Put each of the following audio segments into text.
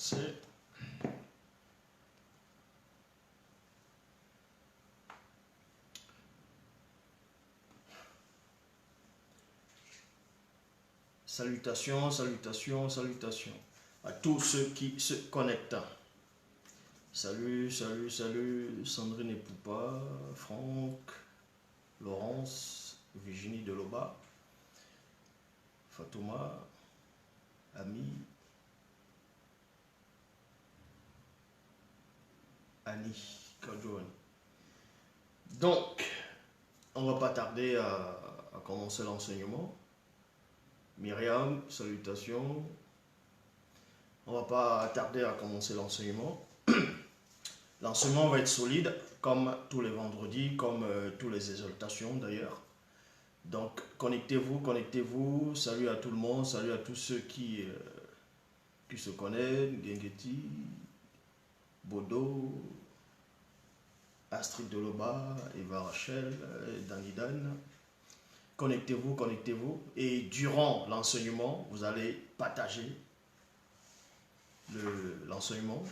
commencer. Salutations, salutations, salutations à tous ceux qui se connectent. Salut, salut, salut, Sandrine et Poupa, Franck, Laurence, Virginie Deloba, Fatouma, Ami, Annie, Kadjoani. Donc, on va pas tarder à commencer l'enseignement. Myriam, salutations. On va pas tarder à commencer l'enseignement. L'enseignement va être solide, comme tous les vendredis, comme tous les exaltations d'ailleurs. Donc, connectez-vous, connectez-vous. Salut à tout le monde, salut à tous ceux qui se connaissent. Gengeti, Bodo, Astrid Deloba, Eva Rachel, Danidan. Connectez-vous, connectez-vous. Et durant l'enseignement, vous allez partager l'enseignement.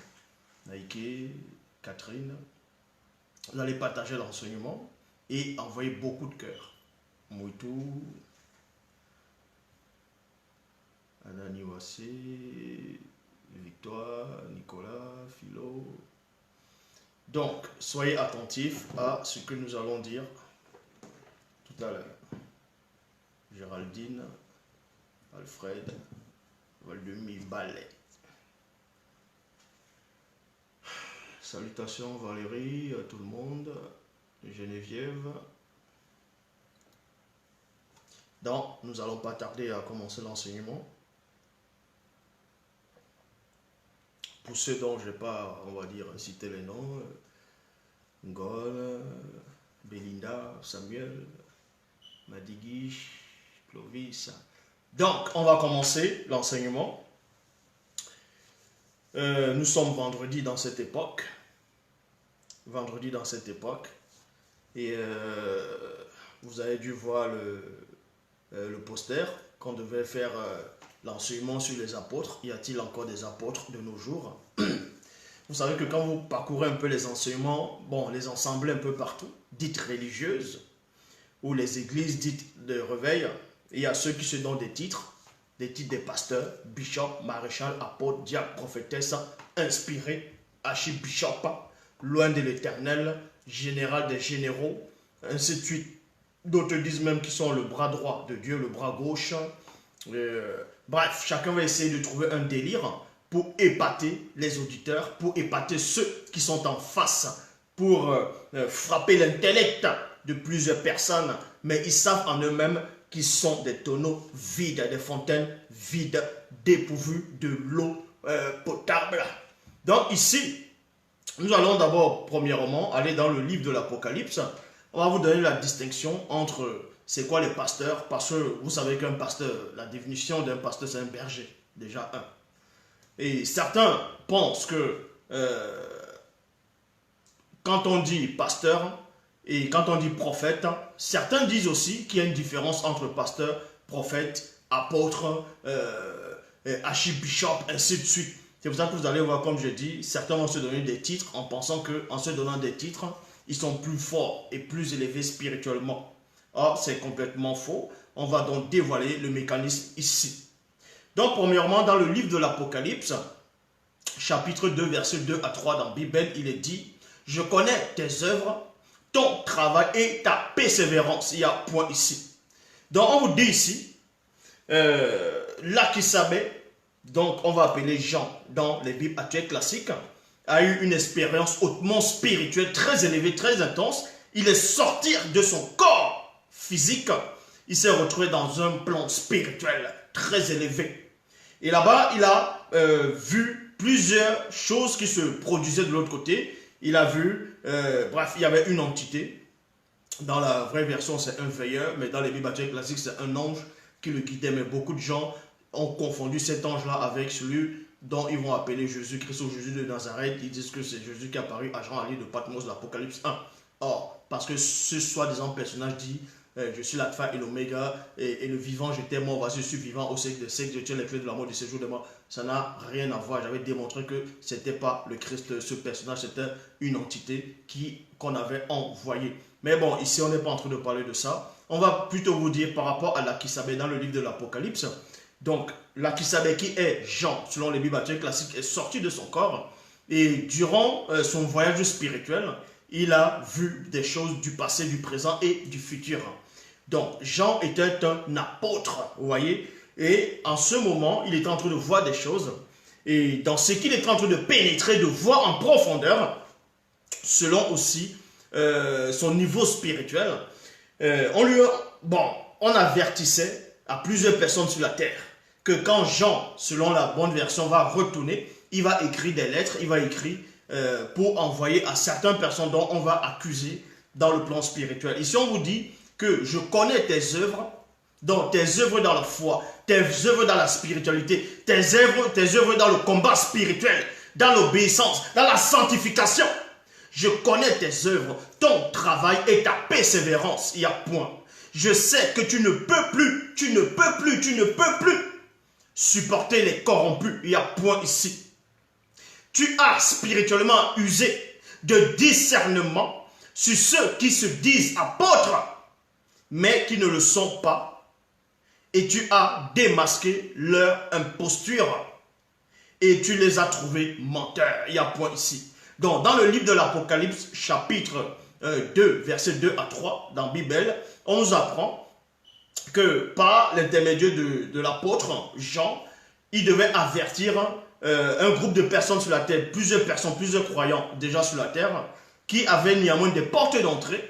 Naïké, Catherine. Vous allez partager l'enseignement et envoyer beaucoup de cœurs. Mouitou, Anani Wassé, Victoire, Nicolas, Philo. Donc, soyez attentifs à ce que nous allons dire tout à l'heure. Géraldine, Alfred, Valdemir Ballet. Salutations Valérie, à tout le monde, Geneviève. Donc, nous allons pas tarder à commencer l'enseignement. Pour ceux dont je n'ai pas, on va dire, cité les noms, Ngol, Belinda, Samuel, Madiguiche, Clovis. Donc, on va commencer l'enseignement. Nous sommes vendredi dans cette époque. Vendredi dans cette époque. Et vous avez dû voir le poster qu'on devait faire l'enseignement sur les apôtres. Y a-t-il encore des apôtres de nos jours? Vous savez que quand vous parcourez un peu les enseignements, bon, les assemblées un peu partout, dites religieuses, ou les églises dites de réveil, il y a ceux qui se donnent des titres des pasteurs, bishop, maréchal, apôtre, diacre, prophétesse, inspiré, archibishop, loin de l'éternel, général des généraux, ainsi de suite. D'autres disent même qu'ils sont le bras droit de Dieu, le bras gauche. Bref, chacun va essayer de trouver un délire pour épater les auditeurs, pour épater ceux qui sont en face, pour frapper l'intellect de plusieurs personnes, mais ils savent en eux-mêmes qu'ils sont des tonneaux vides, des fontaines vides, dépourvues de l'eau potable. Donc ici, nous allons d'abord, premièrement, aller dans le livre de l'Apocalypse. On va vous donner la distinction entre c'est quoi les pasteurs, parce que vous savez qu'un pasteur, la définition d'un pasteur, c'est un berger, déjà un. Et certains pensent que quand on dit pasteur et quand on dit prophète, certains disent aussi qu'il y a une différence entre pasteur, prophète, apôtre, archibishop, ainsi de suite. C'est pour ça que vous allez voir, comme je dis, certains vont se donner des titres en pensant qu'en se donnant des titres, ils sont plus forts et plus élevés spirituellement. Or, c'est complètement faux. On va donc dévoiler le mécanisme ici. Donc, premièrement, dans le livre de l'Apocalypse, chapitre 2, verset 2 à 3 dans la Bible, il est dit « Je connais tes œuvres, ton travail et ta persévérance. » Il y a un point ici. Donc, on vous dit ici, l'Akisabé, donc on va appeler Jean dans les Bibles actuelles classiques, a eu une expérience hautement spirituelle, très élevée, très intense. Il est sorti de son corps physique. Il s'est retrouvé dans un plan spirituel très élevé. Et là-bas, il a vu plusieurs choses qui se produisaient de l'autre côté. Il a vu, bref, il y avait une entité. Dans la vraie version, c'est un veilleur, mais dans les Bibles classiques, c'est un ange qui le guidait. Mais beaucoup de gens ont confondu cet ange-là avec celui dont ils vont appeler Jésus-Christ ou Jésus de Nazareth. Ils disent que c'est Jésus qui est apparu à Jean à l'île de Patmos de l'Apocalypse 1. Or, parce que ce soi-disant personnage dit je suis l'alpha et l'oméga et le vivant, j'étais mort, voici je suis vivant au siècle des siècles, je tiens les clés de la mort du séjour de mort. Ça n'a rien à voir. J'avais démontré que ce n'était pas le Christ, ce personnage, c'était une entité qu'on avait envoyée. Mais bon, ici, on n'est pas en train de parler de ça. On va plutôt vous dire par rapport à l'Akisabé dans le livre de l'Apocalypse. Donc, l'Akisabé qui est Jean, selon les Bibles classiques, est sorti de son corps. Et durant son voyage spirituel, il a vu des choses du passé, du présent et du futur. Donc, Jean était un apôtre, vous voyez. Et en ce moment, il est en train de voir des choses. Et dans ce qu'il est en train de pénétrer, de voir en profondeur, selon aussi son niveau spirituel, on avertissait à plusieurs personnes sur la terre que quand Jean, selon la bonne version, va retourner, il va écrire des lettres, il va écrire pour envoyer à certaines personnes dont on va accuser dans le plan spirituel. Ici, on vous dit que je connais tes œuvres, donc tes œuvres dans la foi, tes œuvres dans la spiritualité, tes œuvres dans le combat spirituel, dans l'obéissance, dans la sanctification. Je connais tes œuvres, ton travail et ta persévérance. Il y a point. Je sais que tu ne peux plus supporter les corrompus. Il y a point ici. Tu as spirituellement usé de discernement sur ceux qui se disent apôtres, mais qui ne le sont pas. Et tu as démasqué leur imposture. Et tu les as trouvés menteurs. Il y a point ici. Donc, dans le livre de l'Apocalypse, chapitre 2, versets 2 à 3, dans la Bible, on nous apprend que par l'intermédiaire de l'apôtre Jean, il devait avertir un groupe de personnes sur la terre, plusieurs personnes, plusieurs croyants déjà sur la terre, qui avaient néanmoins des portes d'entrée,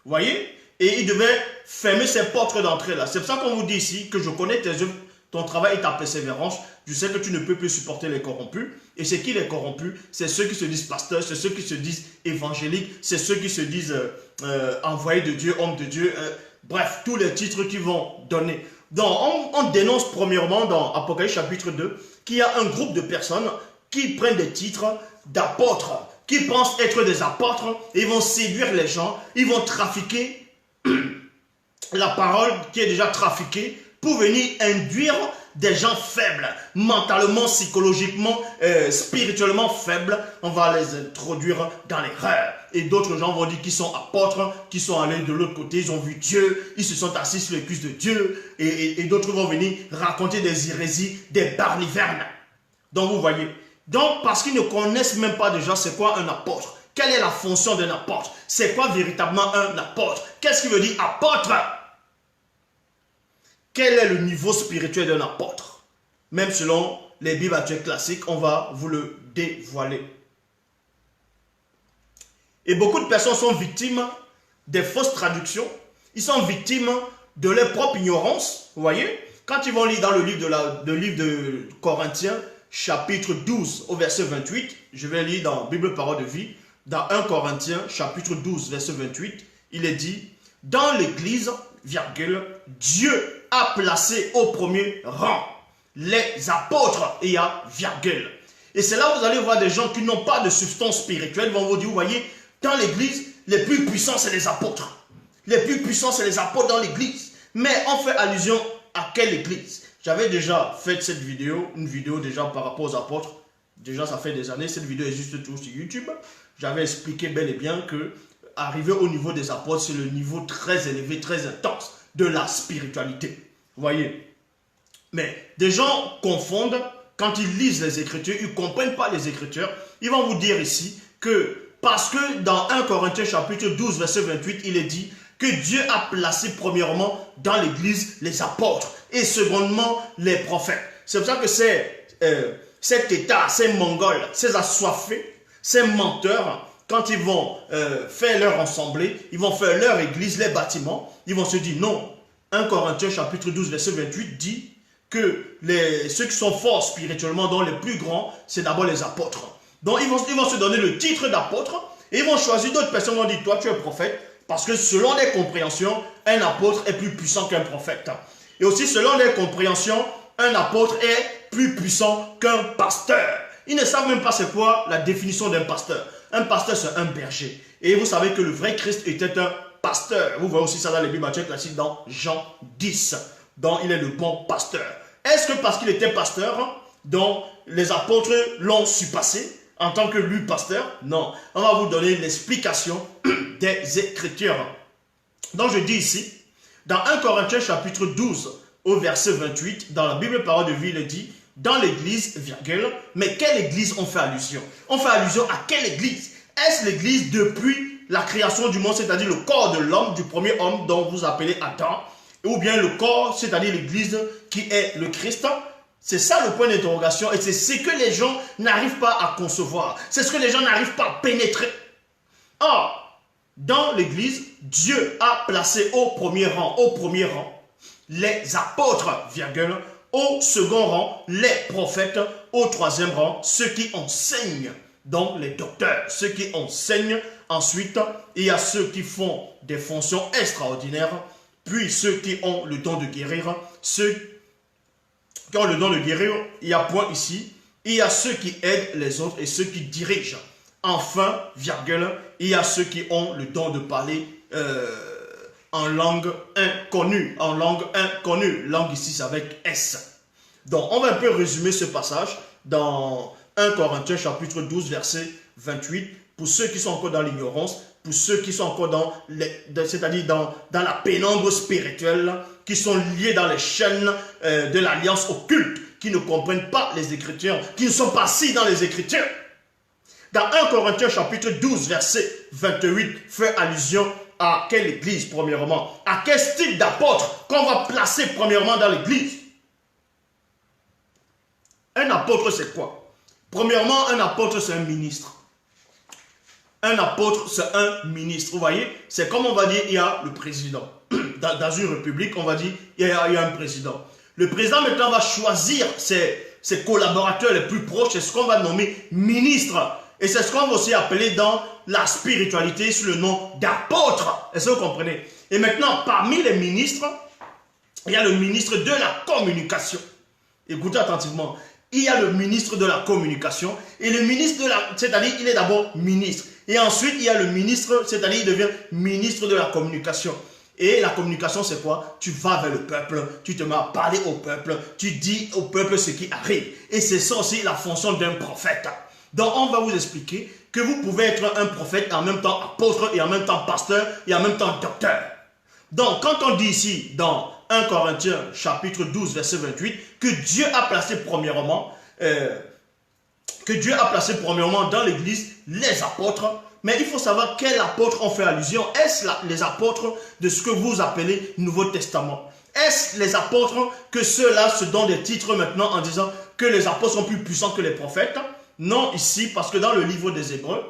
vous voyez, et il devait fermer ces portes d'entrée-là. C'est pour ça qu'on vous dit ici que je connais tes œuvres, ton travail et ta persévérance. Je sais que tu ne peux plus supporter les corrompus. Et c'est qui les corrompus? C'est ceux qui se disent pasteurs, c'est ceux qui se disent évangéliques, c'est ceux qui se disent envoyés de Dieu, hommes de Dieu. Bref, tous les titres qu'ils vont donner. Donc, on dénonce premièrement dans Apocalypse chapitre 2 qu'il y a un groupe de personnes qui prennent des titres d'apôtres, qui pensent être des apôtres, et ils vont séduire les gens, ils vont trafiquer la parole qui est déjà trafiquée pour venir induire des gens faibles, mentalement, psychologiquement, spirituellement faibles. On va les introduire dans l'erreur. Et d'autres gens vont dire qu'ils sont apôtres, qu'ils sont allés de l'autre côté, ils ont vu Dieu, ils se sont assis sur les cuisses de Dieu. Et d'autres vont venir raconter des hérésies, des balivernes. Donc vous voyez. Donc parce qu'ils ne connaissent même pas déjà c'est quoi un apôtre. Quelle est la fonction d'un apôtre? C'est quoi véritablement un apôtre? Qu'est-ce qu'il veut dire apôtre? Quel est le niveau spirituel d'un apôtre? Même selon les Bibles actuelles classiques, on va vous le dévoiler. Et beaucoup de personnes sont victimes des fausses traductions. Ils sont victimes de leur propre ignorance. Vous voyez? Quand ils vont lire dans le livre de Corinthiens, chapitre 12, au verset 28, je vais lire dans Bible Parole de Vie, dans 1 Corinthiens, chapitre 12, verset 28, il est dit, dans l'église, virgule, Dieu a placé au premier rang les apôtres, et il y a virgule. Et c'est là où vous allez voir des gens qui n'ont pas de substance spirituelle, vont vous dire, vous voyez, dans l'église, les plus puissants, c'est les apôtres. Les plus puissants, c'est les apôtres dans l'église. Mais on fait allusion à quelle église? J'avais déjà fait cette vidéo, une vidéo déjà par rapport aux apôtres. Déjà, ça fait des années, cette vidéo existe toujours sur YouTube. J'avais expliqué bel et bien que arriver au niveau des apôtres, c'est le niveau très élevé, très intense de la spiritualité. Vous voyez? Mais des gens confondent, quand ils lisent les Écritures, ils ne comprennent pas les Écritures. Ils vont vous dire ici que, parce que dans 1 Corinthiens chapitre 12, verset 28, il est dit que Dieu a placé premièrement dans l'église les apôtres et secondement les prophètes. C'est pour ça que cet état, ces mongols, ces assoiffés, ces menteurs, quand ils vont faire leur assemblée, ils vont faire leur église, les bâtiments, ils vont se dire non. 1 Corinthiens chapitre 12, verset 28 dit que ceux qui sont forts spirituellement, dont les plus grands, c'est d'abord les apôtres. Donc ils vont se donner le titre d'apôtre et ils vont choisir d'autres personnes qui vont dire toi tu es prophète parce que selon les compréhensions, un apôtre est plus puissant qu'un prophète. Et aussi selon les compréhensions, un apôtre est plus puissant qu'un pasteur. Ils ne savent même pas c'est quoi la définition d'un pasteur. Un pasteur c'est un berger. Et vous savez que le vrai Christ était un pasteur. Vous voyez aussi ça dans les Bibles classiques dans Jean 10. Donc il est le bon pasteur. Est-ce que parce qu'il était pasteur, Donc, les apôtres l'ont surpassé en tant que lui pasteur. Non, on va vous donner l'explication des Écritures. Donc, je dis ici, dans 1 Corinthiens chapitre 12, au verset 28, dans la Bible Parole de Vie, il dit, dans l'église, virgule, mais quelle église on fait allusion? On fait allusion à quelle église? Est-ce l'église depuis la création du monde, c'est-à-dire le corps de l'homme, du premier homme dont vous appelez Adam, ou bien le corps, c'est-à-dire l'église qui est le Christ? C'est ça le point d'interrogation et c'est ce que les gens n'arrivent pas à concevoir. C'est ce que les gens n'arrivent pas à pénétrer. Or, dans l'église, Dieu a placé au premier rang, les apôtres, virgule, au second rang, les prophètes, au troisième rang, ceux qui enseignent, donc les docteurs, ceux qui enseignent. Ensuite, il y a ceux qui font des fonctions extraordinaires, puis ceux qui ont le don de guérir, ceux qui ont le don de guérir, il y a point ici, il y a ceux qui aident les autres et ceux qui dirigent. Enfin, virgule, il y a ceux qui ont le don de parler en langue inconnue. Langue ici, c'est avec S. Donc, on va un peu résumer ce passage dans 1 Corinthiens chapitre 12, verset 28. Pour ceux qui sont encore dans l'ignorance, pour ceux qui sont encore c'est-à-dire dans la pénombre spirituelle, qui sont liés dans les chaînes de l'alliance occulte, qui ne comprennent pas les Écritures, qui ne sont pas assis dans les Écritures. Dans 1 Corinthiens chapitre 12, verset 28, fait allusion à quelle église, premièrement? À quel style d'apôtre qu'on va placer premièrement dans l'église? Un apôtre, c'est quoi? Premièrement, un apôtre, c'est un ministre. Un apôtre, c'est un ministre. Vous voyez, c'est comme on va dire, il y a le président. Dans une république, on va dire, il y a un président. Le président, maintenant, va choisir ses collaborateurs les plus proches. C'est ce qu'on va nommer ministre. Et c'est ce qu'on va aussi appeler dans la spiritualité sous le nom d'apôtre. Est-ce que vous comprenez? Et maintenant, parmi les ministres, il y a le ministre de la communication. Écoutez attentivement. Il y a le ministre de la communication. Et le ministre de la... C'est-à-dire, il est d'abord ministre. Et ensuite, il y a le ministre, c'est-à-dire, il devient ministre de la communication. Et la communication, c'est quoi? Tu vas vers le peuple, tu te mets à parler au peuple, tu dis au peuple ce qui arrive. Et c'est ça aussi la fonction d'un prophète. Donc, on va vous expliquer que vous pouvez être un prophète et en même temps apôtre et en même temps pasteur et en même temps docteur. Donc, quand on dit ici, dans 1 Corinthiens chapitre 12, verset 28, que Dieu a placé premièrement, dans l'église les apôtres, mais il faut savoir quels apôtres ont fait allusion. Est-ce les apôtres de ce que vous appelez Nouveau Testament? Est-ce les apôtres que ceux-là se donnent des titres maintenant en disant que les apôtres sont plus puissants que les prophètes? Non, ici, parce que dans le livre des Hébreux,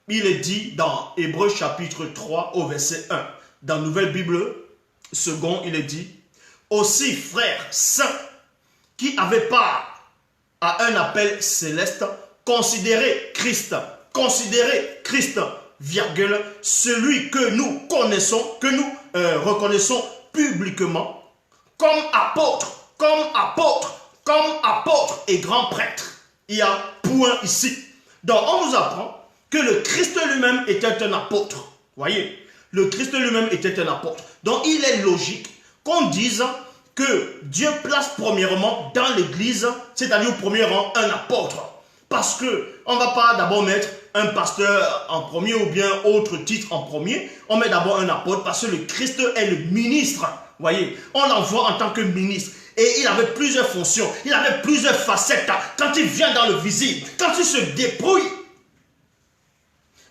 il est dit dans Hébreux chapitre 3 au verset 1, dans Nouvelle Bible second, il est dit, aussi frères saints qui avaient part à un appel céleste, considérez Christ, virgule, celui que nous connaissons, que nous reconnaissons publiquement comme apôtre et grand prêtre. Il y a point ici. Donc on nous apprend que le Christ lui-même était un apôtre. Voyez, le Christ lui-même était un apôtre. Donc il est logique qu'on dise que Dieu place premièrement dans l'église, c'est-à-dire au premier rang, un apôtre. Parce qu'on ne va pas d'abord mettre un pasteur en premier ou bien autre titre en premier. On met d'abord un apôtre parce que le Christ est le ministre. Voyez, on l'envoie en tant que ministre. Et il avait plusieurs fonctions, il avait plusieurs facettes. Quand il vient dans le visible, quand il se dépouille.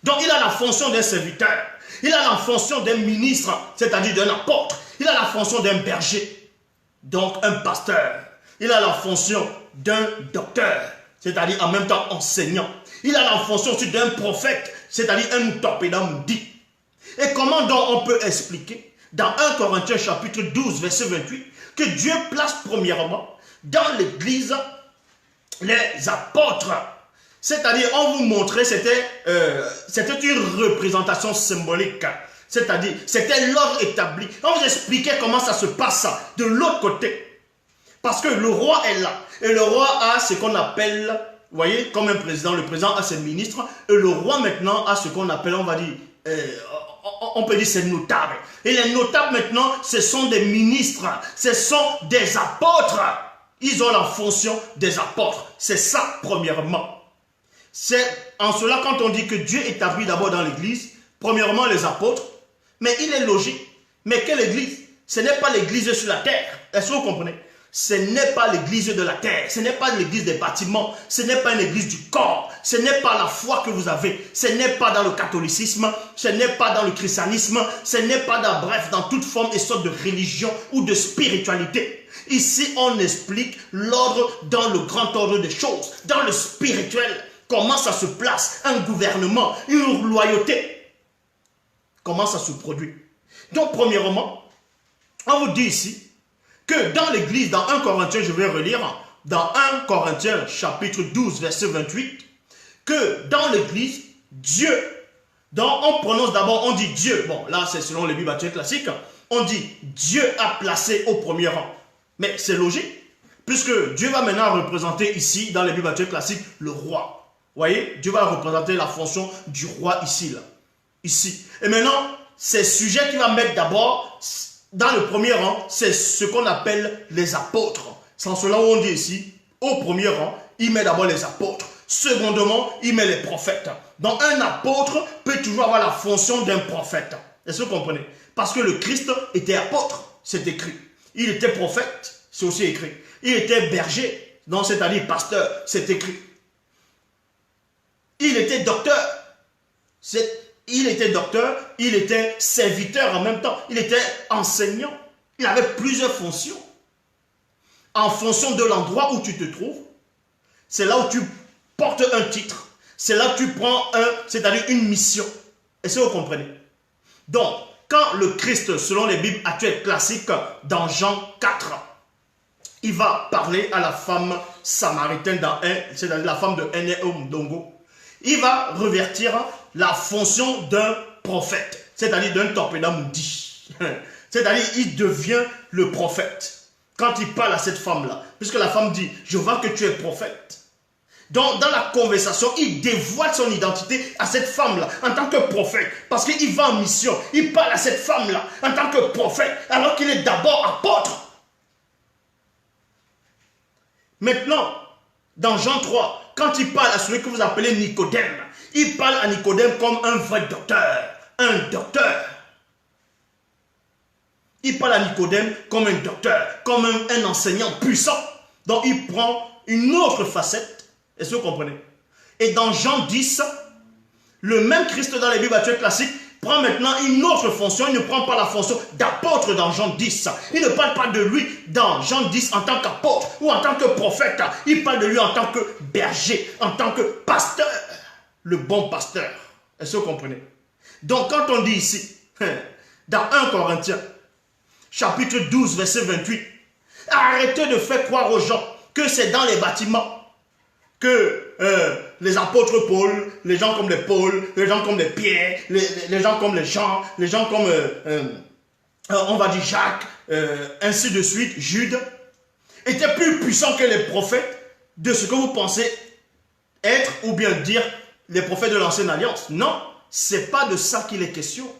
Donc il a la fonction d'un serviteur. Il a la fonction d'un ministre, c'est-à-dire d'un apôtre. Il a la fonction d'un berger, donc un pasteur. Il a la fonction d'un docteur, c'est-à-dire en même temps enseignant. Il a la fonction aussi d'un prophète, c'est-à-dire un torpédamoudi. Et comment donc on peut expliquer dans 1 Corinthiens chapitre 12, verset 28, que Dieu place premièrement dans l'église les apôtres. C'est-à-dire, on vous montrait, c'était une représentation symbolique. C'est-à-dire, c'était l'ordre établi. On vous expliquait comment ça se passe de l'autre côté. Parce que le roi est là. Et le roi a ce qu'on appelle, vous voyez, comme un président, le président a ses ministres. Et le roi maintenant a ce qu'on appelle, on va dire, on peut dire c'est notable. Et les notables maintenant, ce sont des ministres. Ce sont des apôtres. Ils ont la fonction des apôtres. C'est ça, premièrement. C'est en cela, quand on dit que Dieu établit d'abord dans l'église, premièrement les apôtres, mais il est logique. Mais quelle église? Ce n'est pas l'église sur la terre. Est-ce que vous comprenez? Ce n'est pas l'église de la terre, ce n'est pas l'église des bâtiments, ce n'est pas une église du corps, ce n'est pas la foi que vous avez, ce n'est pas dans le catholicisme, ce n'est pas dans le christianisme, ce n'est pas dans, bref, dans toute forme et sorte de religion ou de spiritualité. Ici, on explique l'ordre dans le grand ordre des choses, dans le spirituel, comment ça se place, un gouvernement, une loyauté, comment ça se produit. Donc, premièrement, on vous dit ici, que dans l'église, dans 1 Corinthiens, je vais relire, dans 1 Corinthiens chapitre 12, verset 28, que dans l'église, Dieu, on prononce d'abord, on dit Dieu, bon là c'est selon les Bibles classiques, on dit Dieu a placé au premier rang. Mais c'est logique, puisque Dieu va maintenant représenter ici, dans les Bibles classiques, le roi. Vous voyez, Dieu va représenter la fonction du roi ici, là. Ici. Et maintenant, ces sujets qu'il va mettre d'abord, dans le premier rang, c'est ce qu'on appelle les apôtres. C'est en cela où on dit ici, au premier rang, il met d'abord les apôtres. Secondement, il met les prophètes. Donc un apôtre peut toujours avoir la fonction d'un prophète. Est-ce que vous comprenez? Parce que le Christ était apôtre, c'est écrit. Il était prophète, c'est aussi écrit. Il était berger, donc c'est-à-dire pasteur, c'est écrit. Il était docteur, il était serviteur en même temps. Il était enseignant. Il avait plusieurs fonctions. En fonction de l'endroit où tu te trouves, c'est là où tu portes un titre. C'est là où tu prends c'est-à-dire une mission. Est-ce que vous comprenez? Donc, quand le Christ, selon les Bibles actuelles classiques, dans Jean 4, il va parler à la femme samaritaine, c'est-à-dire la femme de Ndongo, il va revêtir la fonction d'un prophète, c'est-à-dire d'un torpéda moudi. C'est-à-dire, il devient le prophète quand il parle à cette femme-là. Puisque la femme dit, je vois que tu es prophète. Donc, dans la conversation, il dévoile son identité à cette femme-là en tant que prophète. Parce qu'il va en mission. Il parle à cette femme-là en tant que prophète, alors qu'il est d'abord apôtre. Maintenant, dans Jean 3, quand il parle à celui que vous appelez Nicodème, il parle à Nicodème comme un vrai docteur. Un docteur. Il parle à Nicodème comme un docteur, comme un enseignant puissant. Donc il prend une autre facette. Est-ce que vous comprenez? Et dans Jean 10, le même Christ dans les Bibles actuelles classiques prend maintenant une autre fonction. Il ne prend pas la fonction d'apôtre dans Jean 10. Il ne parle pas de lui dans Jean 10 en tant qu'apôtre ou en tant que prophète. Il parle de lui en tant que berger, en tant que pasteur. Le bon pasteur. Est-ce que vous comprenez? Donc quand on dit ici, dans 1 Corinthiens, chapitre 12, verset 28, arrêtez de faire croire aux gens que c'est dans les bâtiments que les apôtres Paul, les gens comme les Paul, les gens comme les Pierre, les gens comme les Jean, les gens comme, on va dire Jacques, ainsi de suite, Jude, étaient plus puissants que les prophètes de ce que vous pensez être ou bien dire les prophètes de l'ancienne alliance. Non, c'est pas de ça qu'il est question.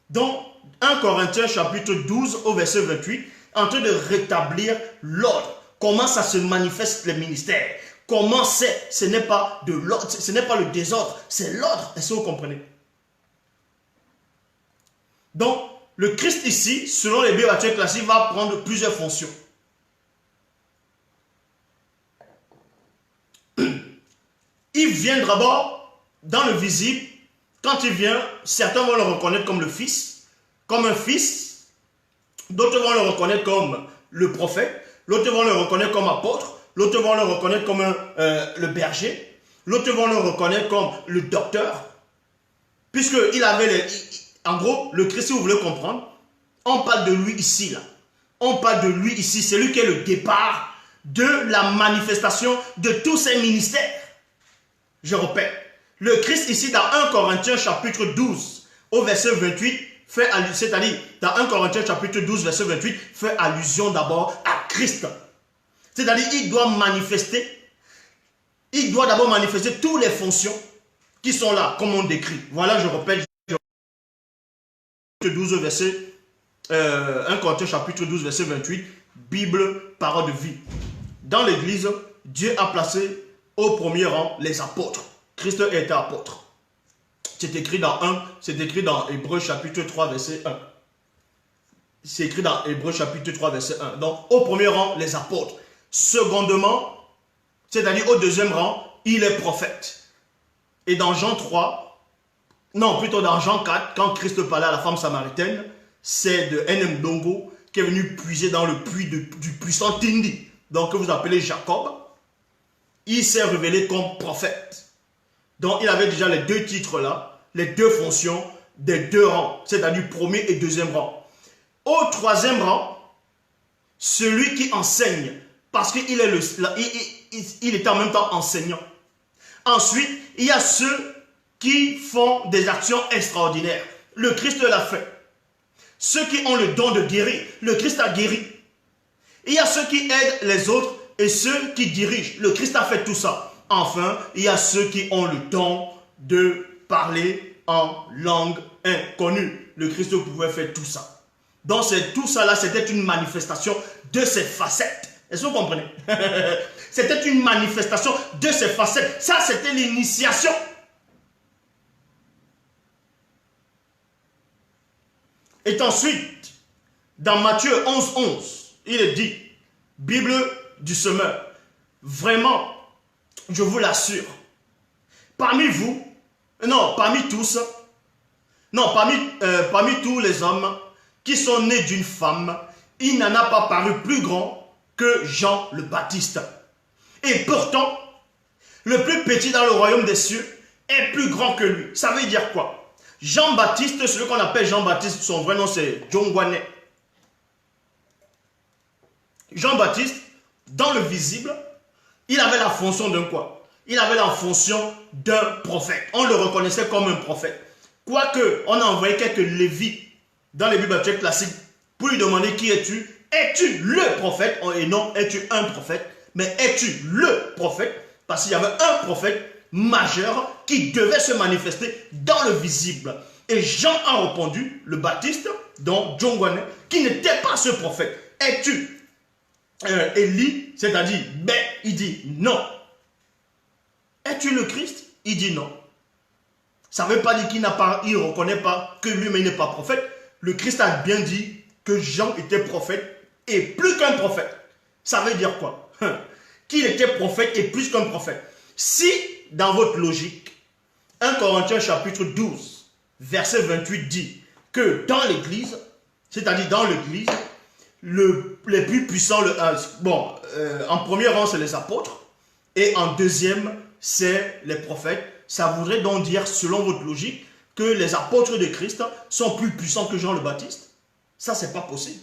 Donc, 1 Corinthiens chapitre 12 au verset 28, en train de rétablir l'ordre. Comment ça se manifeste les ministères? Comment ce n'est pas de l'ordre, ce n'est pas le désordre, c'est l'ordre. Est-ce que vous comprenez? Donc, le Christ ici, selon les Bibles actuelles classiques, va prendre plusieurs fonctions. Il vient d'abord dans le visible. Quand il vient, certains vont le reconnaître comme le Fils, comme un fils. D'autres vont le reconnaître comme le prophète. D'autres vont le reconnaître comme apôtre. L'autre vont le reconnaître comme le berger. L'autre vont le reconnaître comme le docteur. Puisqu'il avait en gros, le Christ, si vous voulez comprendre, on parle de lui ici, là. On parle de lui ici. C'est lui qui est le départ de la manifestation de tous ses ministères. Je répète. Le Christ ici, dans 1 Corinthiens chapitre 12, au verset 28, c'est-à-dire, dans 1 Corinthiens chapitre 12, verset 28, fait allusion d'abord à Christ. C'est-à-dire, il doit d'abord manifester toutes les fonctions qui sont là, comme on décrit. Voilà, je répète, 12 verset, 1 Corinthiens chapitre 12, verset 28, Bible, parole de vie. dans l'église, Dieu a placé au premier rang les apôtres. Christ était apôtre. C'est écrit dans Hébreux chapitre 3, verset 1. C'est écrit dans Hébreux chapitre 3, verset 1. Donc, au premier rang, les apôtres. Secondement, c'est-à-dire au deuxième rang, il est prophète. Et dans Jean 3, non, plutôt dans Jean 4, quand Christ parlait à la femme samaritaine, c'est de N.M. Dongo qui est venu puiser dans le puits du puissant Tindi, donc que vous appelez Jacob. Il s'est révélé comme prophète. Donc, il avait déjà les deux titres là, les deux fonctions des deux rangs, c'est-à-dire premier et deuxième rang. Au troisième rang, celui qui enseigne, parce qu'il il est en même temps enseignant. Ensuite, il y a ceux qui font des actions extraordinaires. Le Christ l'a fait. Ceux qui ont le don de guérir, le Christ a guéri. Il y a ceux qui aident les autres et ceux qui dirigent. Le Christ a fait tout ça. Enfin, il y a ceux qui ont le don de parler en langue inconnue. Le Christ pouvait faire tout ça. Donc, tout ça là, c'était une manifestation de ses facettes. Est-ce que vous comprenez? C'était une manifestation de ses facettes. Ça, c'était l'initiation. Et ensuite, dans Matthieu 11, 11, il est dit, Bible du semeur, vraiment, je vous l'assure, parmi tous les hommes qui sont nés d'une femme, il n'en a pas paru plus grand que Jean le Baptiste. Et pourtant, le plus petit dans le royaume des cieux est plus grand que lui. Ça veut dire quoi? Jean-Baptiste, celui qu'on appelle Jean-Baptiste, son vrai nom c'est Jongwane. Jean-Baptiste, dans le visible, il avait la fonction d'un quoi? Il avait la fonction d'un prophète. On le reconnaissait comme un prophète. Quoique, on a envoyé quelques lévites dans les Bibles classiques pour lui demander qui es-tu? Es-tu le prophète? Et non, es-tu un prophète? Mais es-tu le prophète? Parce qu'il y avait un prophète majeur qui devait se manifester dans le visible. Et Jean a répondu, le Baptiste, donc Jongwane, qui n'était pas ce prophète. Es-tu Élie? C'est-à-dire, ben, il dit non. Es-tu le Christ? Il dit non. Ça ne veut pas dire qu'il ne reconnaît pas que lui-même n'est pas prophète. Le Christ a bien dit que Jean était prophète et plus qu'un prophète. Ça veut dire quoi? Qu'il était prophète et plus qu'un prophète. Si, dans votre logique, 1 Corinthiens chapitre 12, verset 28 dit que dans l'église, c'est-à-dire dans l'église, les plus puissants, en premier rang, c'est les apôtres, et en deuxième, c'est les prophètes. Ça voudrait donc dire, selon votre logique, que les apôtres de Christ sont plus puissants que Jean le Baptiste. Ça, c'est pas possible.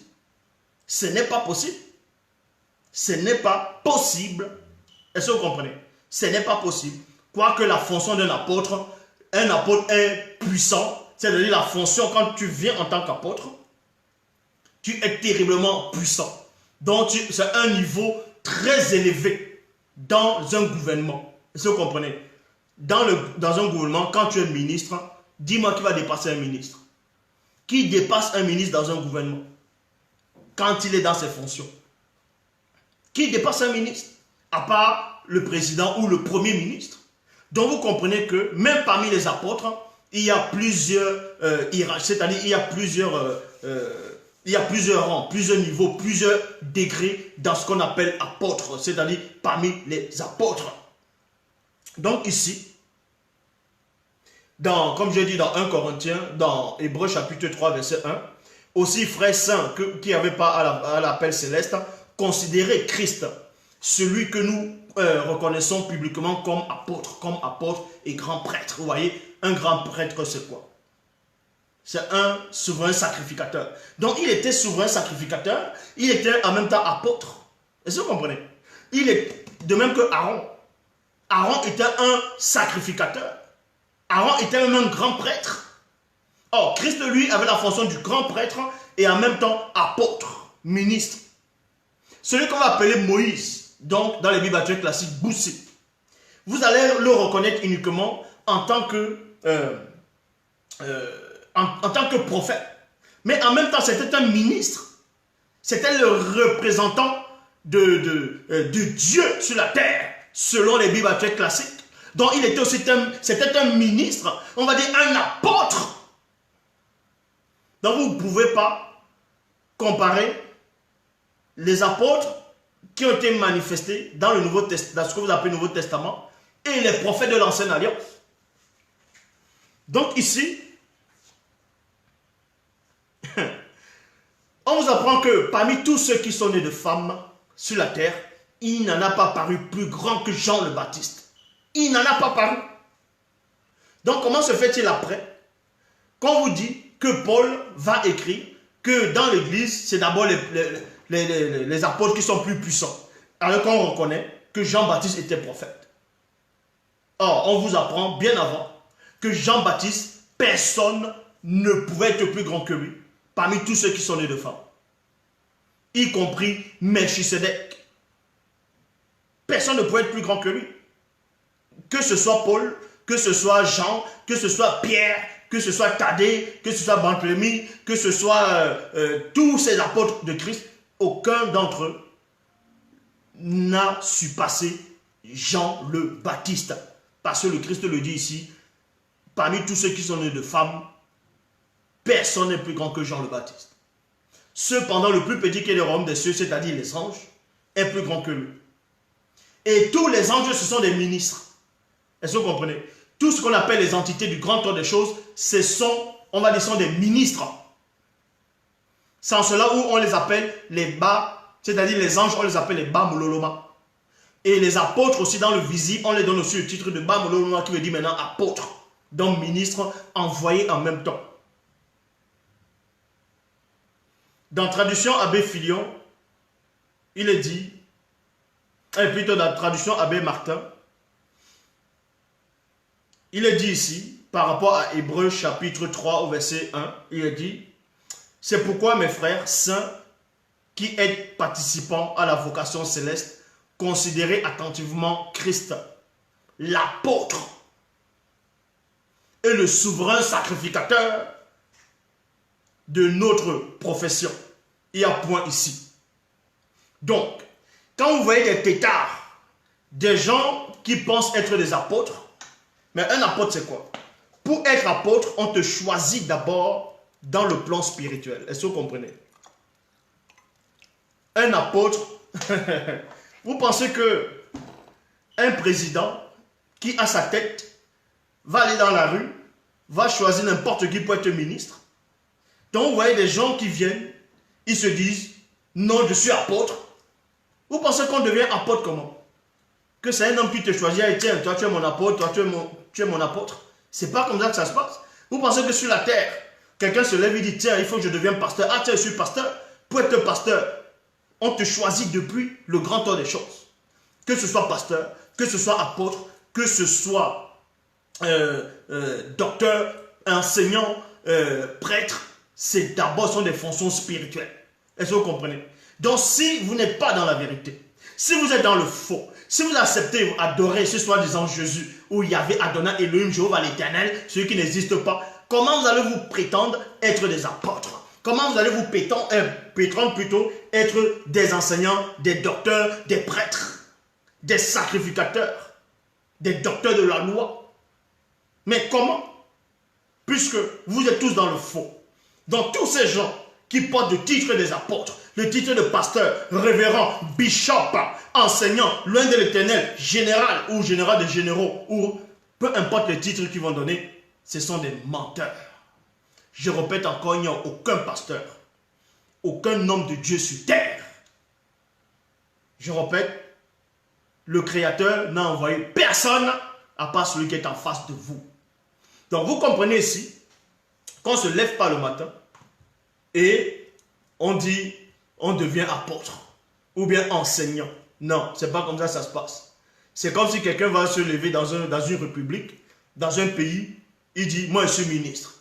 Ce n'est pas possible. Ce n'est pas possible. Est-ce que vous comprenez? Ce n'est pas possible. Quoique la fonction d'un apôtre, un apôtre est puissant, c'est-à-dire la fonction, quand tu viens en tant qu'apôtre, tu es terriblement puissant. Donc, c'est un niveau très élevé dans un gouvernement. Est-ce que vous comprenez? Dans un gouvernement, quand tu es ministre, dis-moi qui va dépasser un ministre. Qui dépasse un ministre dans un gouvernement quand il est dans ses fonctions? Qui dépasse un ministre? À part le président ou le premier ministre. Donc vous comprenez que même parmi les apôtres, il y a plusieurs c'est-à-dire il y a plusieurs rangs, plusieurs niveaux, plusieurs degrés dans ce qu'on appelle apôtres, c'est-à-dire parmi les apôtres. Donc ici, comme je dis dans 1 Corinthiens, dans Hébreux chapitre 3, verset 1, aussi frères saints qui n'avaient pas à l'appel céleste, considérez Christ, celui que nous reconnaissons publiquement comme apôtre et grand prêtre. Vous voyez, un grand prêtre, c'est quoi? C'est un souverain sacrificateur. Donc, il était souverain sacrificateur, il était en même temps apôtre. Est-ce que vous comprenez? Il est de même que Aaron. Aaron était un sacrificateur. Aaron était même un grand prêtre. Or, Christ, lui, avait la fonction du grand prêtre et en même temps apôtre, ministre. Celui qu'on va appeler Moïse, donc dans les Bibles classiques, Boussé, vous allez le reconnaître uniquement en tant que prophète. Mais en même temps, c'était un ministre. C'était le représentant de Dieu sur la terre, selon les Bibles très classiques. Donc il était aussi c'était un ministre, on va dire un apôtre. Donc vous ne pouvez pas comparer les apôtres qui ont été manifestés dans le Nouveau Testament, dans ce que vous appelez le Nouveau Testament, et les prophètes de l'Ancienne Alliance. Donc ici, on vous apprend que parmi tous ceux qui sont nés de femmes sur la terre, il n'en a pas paru plus grand que Jean le Baptiste. Il n'en a pas paru. Donc comment se fait-il après qu'on vous dit que Paul va écrire que dans l'église, c'est d'abord les apôtres qui sont plus puissants, alors qu'on reconnaît que Jean-Baptiste était prophète. Or, on vous apprend bien avant que Jean-Baptiste, personne ne pouvait être plus grand que lui, parmi tous ceux qui sont nés de femmes, y compris Melchisedec. Personne ne pouvait être plus grand que lui. Que ce soit Paul, que ce soit Jean, que ce soit Pierre, que ce soit Thaddée, que ce soit Barthélemy, que ce soit tous ces apôtres de Christ, aucun d'entre eux n'a su passer Jean le Baptiste. Parce que le Christ le dit ici, parmi tous ceux qui sont nés de femmes, personne n'est plus grand que Jean le Baptiste. Cependant, le plus petit qui est le royaume des cieux, c'est-à-dire les anges, est plus grand que lui. Et tous les anges, ce sont des ministres. Est-ce que vous comprenez? Tout ce qu'on appelle les entités du grand ordre des choses, ce sont, on va dire, sont des ministres. C'est en cela où on les appelle les bas, c'est-à-dire les anges, on les appelle les bas mouloloma. Et les apôtres aussi, dans le visible, on les donne aussi le titre de bas mouloloma qui veut dire maintenant apôtre. Donc ministre, envoyé en même temps. Dans traduction Abbé Filion, il est dit, et plutôt dans la traduction Abbé Martin, il est dit ici, par rapport à Hébreux chapitre 3 au verset 1, il est dit, c'est pourquoi mes frères saints qui êtes participants à la vocation céleste, considérez attentivement Christ, l'apôtre et le souverain sacrificateur de notre profession. Il y a point ici. Donc, quand vous voyez des têtards, des gens qui pensent être des apôtres, mais un apôtre c'est quoi? Pour être apôtre, on te choisit d'abord dans le plan spirituel. Est-ce que vous comprenez? Un apôtre, vous pensez que un président qui a sa tête va aller dans la rue, va choisir n'importe qui pour être ministre? Donc vous voyez des gens qui viennent, ils se disent, non, je suis apôtre. Vous pensez qu'on devient apôtre comment? Que c'est un homme qui te choisit, et tiens, toi tu es mon apôtre, toi tu es mon apôtre. C'est pas comme ça que ça se passe. Vous pensez que sur la terre, quelqu'un se lève et dit, tiens, il faut que je devienne pasteur. Ah tiens, je suis pasteur. Pour être pasteur, on te choisit depuis le grand ordre des choses. Que ce soit pasteur, que ce soit apôtre, que ce soit docteur, enseignant, prêtre, c'est d'abord sont des fonctions spirituelles. Est-ce que vous comprenez? Donc si vous n'êtes pas dans la vérité, si vous êtes dans le faux, si vous acceptez adorer ce soi-disant Jésus, où il y avait Adonai, Elohim, Jéhovah l'éternel, celui qui n'existe pas, comment vous allez vous prétendre être des apôtres? Comment vous allez vous prétendre plutôt être des enseignants, des docteurs, des prêtres, des sacrificateurs, des docteurs de la loi? Mais comment? Puisque vous êtes tous dans le faux. Donc tous ces gens qui portent le titre des apôtres, le titre de pasteur, révérend, bishop, enseignant, loin de l'éternel, général ou général des généraux, ou peu importe les titres qu'ils vont donner, ce sont des menteurs. Je répète encore, il n'y a aucun pasteur, aucun homme de Dieu sur terre. Je répète, le Créateur n'a envoyé personne à part celui qui est en face de vous. Donc vous comprenez ici qu'on ne se lève pas le matin et on dit on devient apôtre ou bien enseignant. Non, c'est pas comme ça que ça se passe. C'est comme si quelqu'un va se lever dans une république, dans un pays, il dit moi je suis ministre.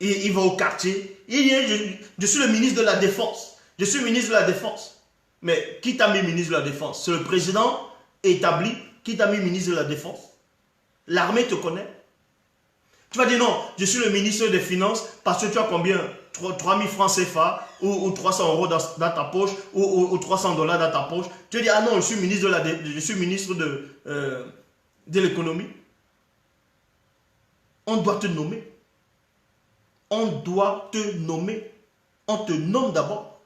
Et il va au quartier, il dit je suis le ministre de la Défense. Je suis ministre de la Défense. Mais qui t'a mis ministre de la Défense? C'est le président établi qui t'a mis ministre de la Défense. L'armée te connaît. Tu vas dire non, je suis le ministre des Finances parce que tu as combien? 3000 francs CFA ou 300 euros dans ta poche ou 300 dollars dans ta poche. Tu dis, ah non, je suis ministre de l'économie. On doit te nommer. On doit te nommer. On te nomme d'abord.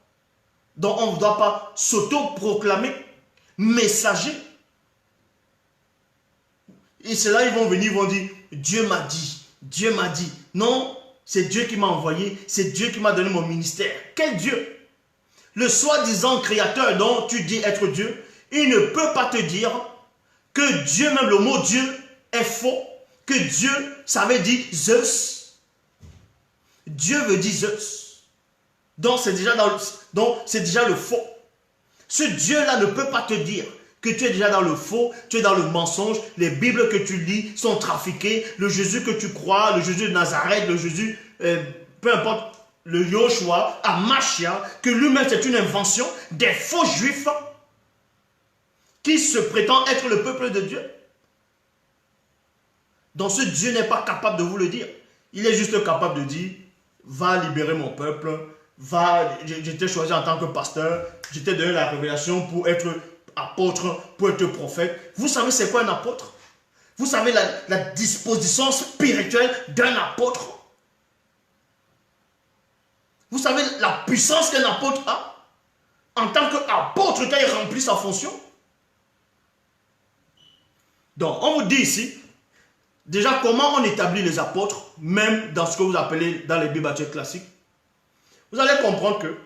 Donc on ne doit pas s'auto-proclamer messager. Et c'est là ils vont venir, ils vont dire, Dieu m'a dit, Dieu m'a dit. Non, c'est Dieu qui m'a envoyé, c'est Dieu qui m'a donné mon ministère. Quel Dieu? Le soi-disant créateur dont tu dis être Dieu, il ne peut pas te dire que Dieu, même le mot Dieu, est faux, que Dieu, ça veut dire Zeus. Dieu veut dire Zeus. Donc c'est déjà, déjà le faux. Ce Dieu-là ne peut pas te dire que tu es déjà dans le faux, tu es dans le mensonge, les Bibles que tu lis sont trafiquées, le Jésus que tu crois, le Jésus de Nazareth, le Jésus, peu importe, le Yoshua, Amashia, que lui-même c'est une invention des faux juifs qui se prétendent être le peuple de Dieu. Donc ce Dieu n'est pas capable de vous le dire. Il est juste capable de dire, va libérer mon peuple, va, je t'ai choisi en tant que pasteur, je t'ai donné la révélation pour être apôtre, pour être prophète. Vous savez c'est quoi un apôtre? Vous savez la disposition spirituelle d'un apôtre? Vous savez la puissance qu'un apôtre a? En tant qu'apôtre, quand il remplit sa fonction? Donc, on vous dit ici, déjà comment on établit les apôtres, même dans ce que vous appelez dans les Bibles classiques. Vous allez comprendre que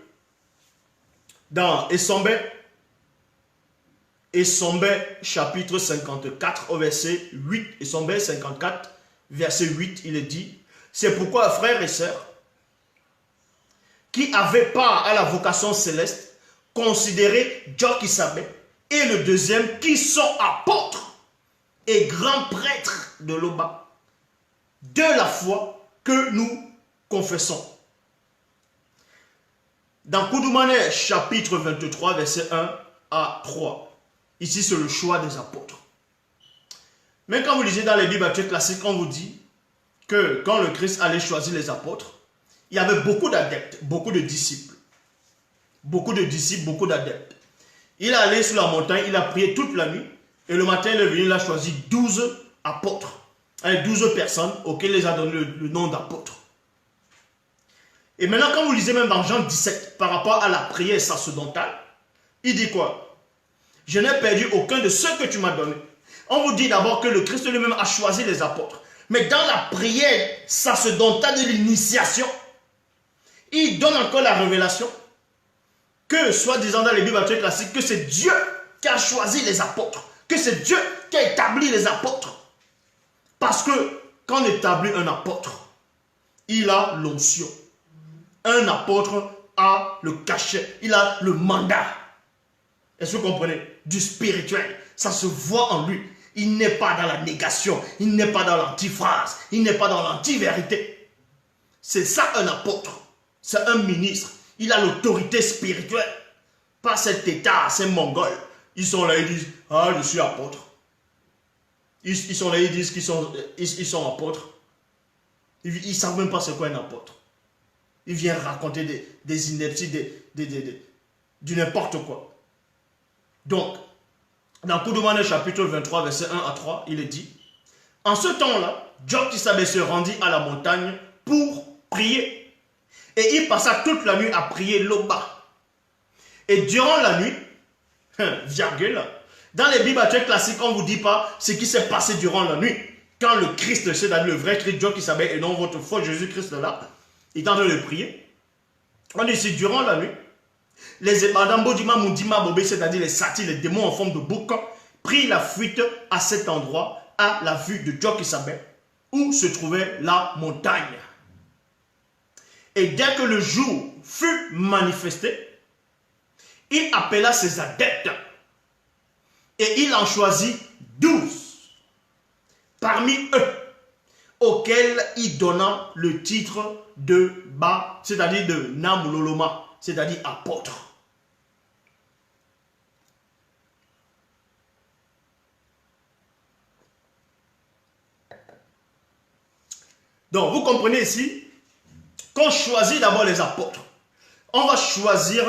dans Essombé chapitre 54 au verset 8, Essombé 54 verset 8, il est dit, c'est pourquoi frères et sœurs, qui avaient part à la vocation céleste, considérez Jokisabé et le deuxième qui sont apôtres et grands prêtres de l'Oba, de la foi que nous confessons. Dans Koudoumane chapitre 23 verset 1 à 3, ici, c'est le choix des apôtres. Mais quand vous lisez dans les Bibles classiques, on vous dit que quand le Christ allait choisir les apôtres, il y avait beaucoup d'adeptes, beaucoup de disciples. Beaucoup de disciples, beaucoup d'adeptes. Il est allé sur la montagne, il a prié toute la nuit. Et le matin, il est venu, il a choisi 12 apôtres. 12 personnes auxquelles il a donné le nom d'apôtres. Et maintenant, quand vous lisez même dans Jean 17, par rapport à la prière sacerdotale, il dit quoi? Je n'ai perdu aucun de ceux que tu m'as donné. On vous dit d'abord que le Christ lui-même a choisi les apôtres. Mais dans la prière sacerdotale de l'initiation, il donne encore la révélation que, soi-disant dans les Bibles classiques, que c'est Dieu qui a choisi les apôtres. Que c'est Dieu qui a établi les apôtres. Parce que quand on établit un apôtre, il a l'onction. Un apôtre a le cachet, il a le mandat. Est-ce que vous comprenez? Du spirituel. Ça se voit en lui. Il n'est pas dans la négation, il n'est pas dans l'antiphrase, il n'est pas dans l'antivérité. C'est ça un apôtre. C'est un ministre. Il a l'autorité spirituelle. Pas cet état, ces mongols. Ils sont là, ils disent, ah, je suis apôtre. Ils sont là, ils disent qu'ils sont apôtres. Ils ne savent même pas c'est quoi un apôtre. Ils viennent raconter des inepties, du n'importe quoi. Donc, dans Koudoumane chapitre 23, verset 1 à 3, il est dit, en ce temps-là, Jokisabé se rendit à la montagne pour prier. Et il passa toute la nuit à prier l'Oba. Et durant la nuit, virgule, dans les Bibles classiques, on ne vous dit pas ce qui s'est passé durant la nuit. Quand le Christ, c'est-à-dire le vrai Christ, Jokisabé, et non votre faux Jésus-Christ là, il est en train de prier. On dit ici, durant la nuit, les Ebadambodima Moudima Bobé, c'est-à-dire les satyres, les démons en forme de bouc, prirent la fuite à cet endroit, à la vue de Jokisabé, où se trouvait la montagne. Et dès que le jour fut manifesté, il appela ses adeptes et il en choisit 12 parmi eux, auxquels il donna le titre de Ba, c'est-à-dire de Namuloloma, c'est-à-dire apôtre. Donc, vous comprenez ici qu'on choisit d'abord les apôtres. On va choisir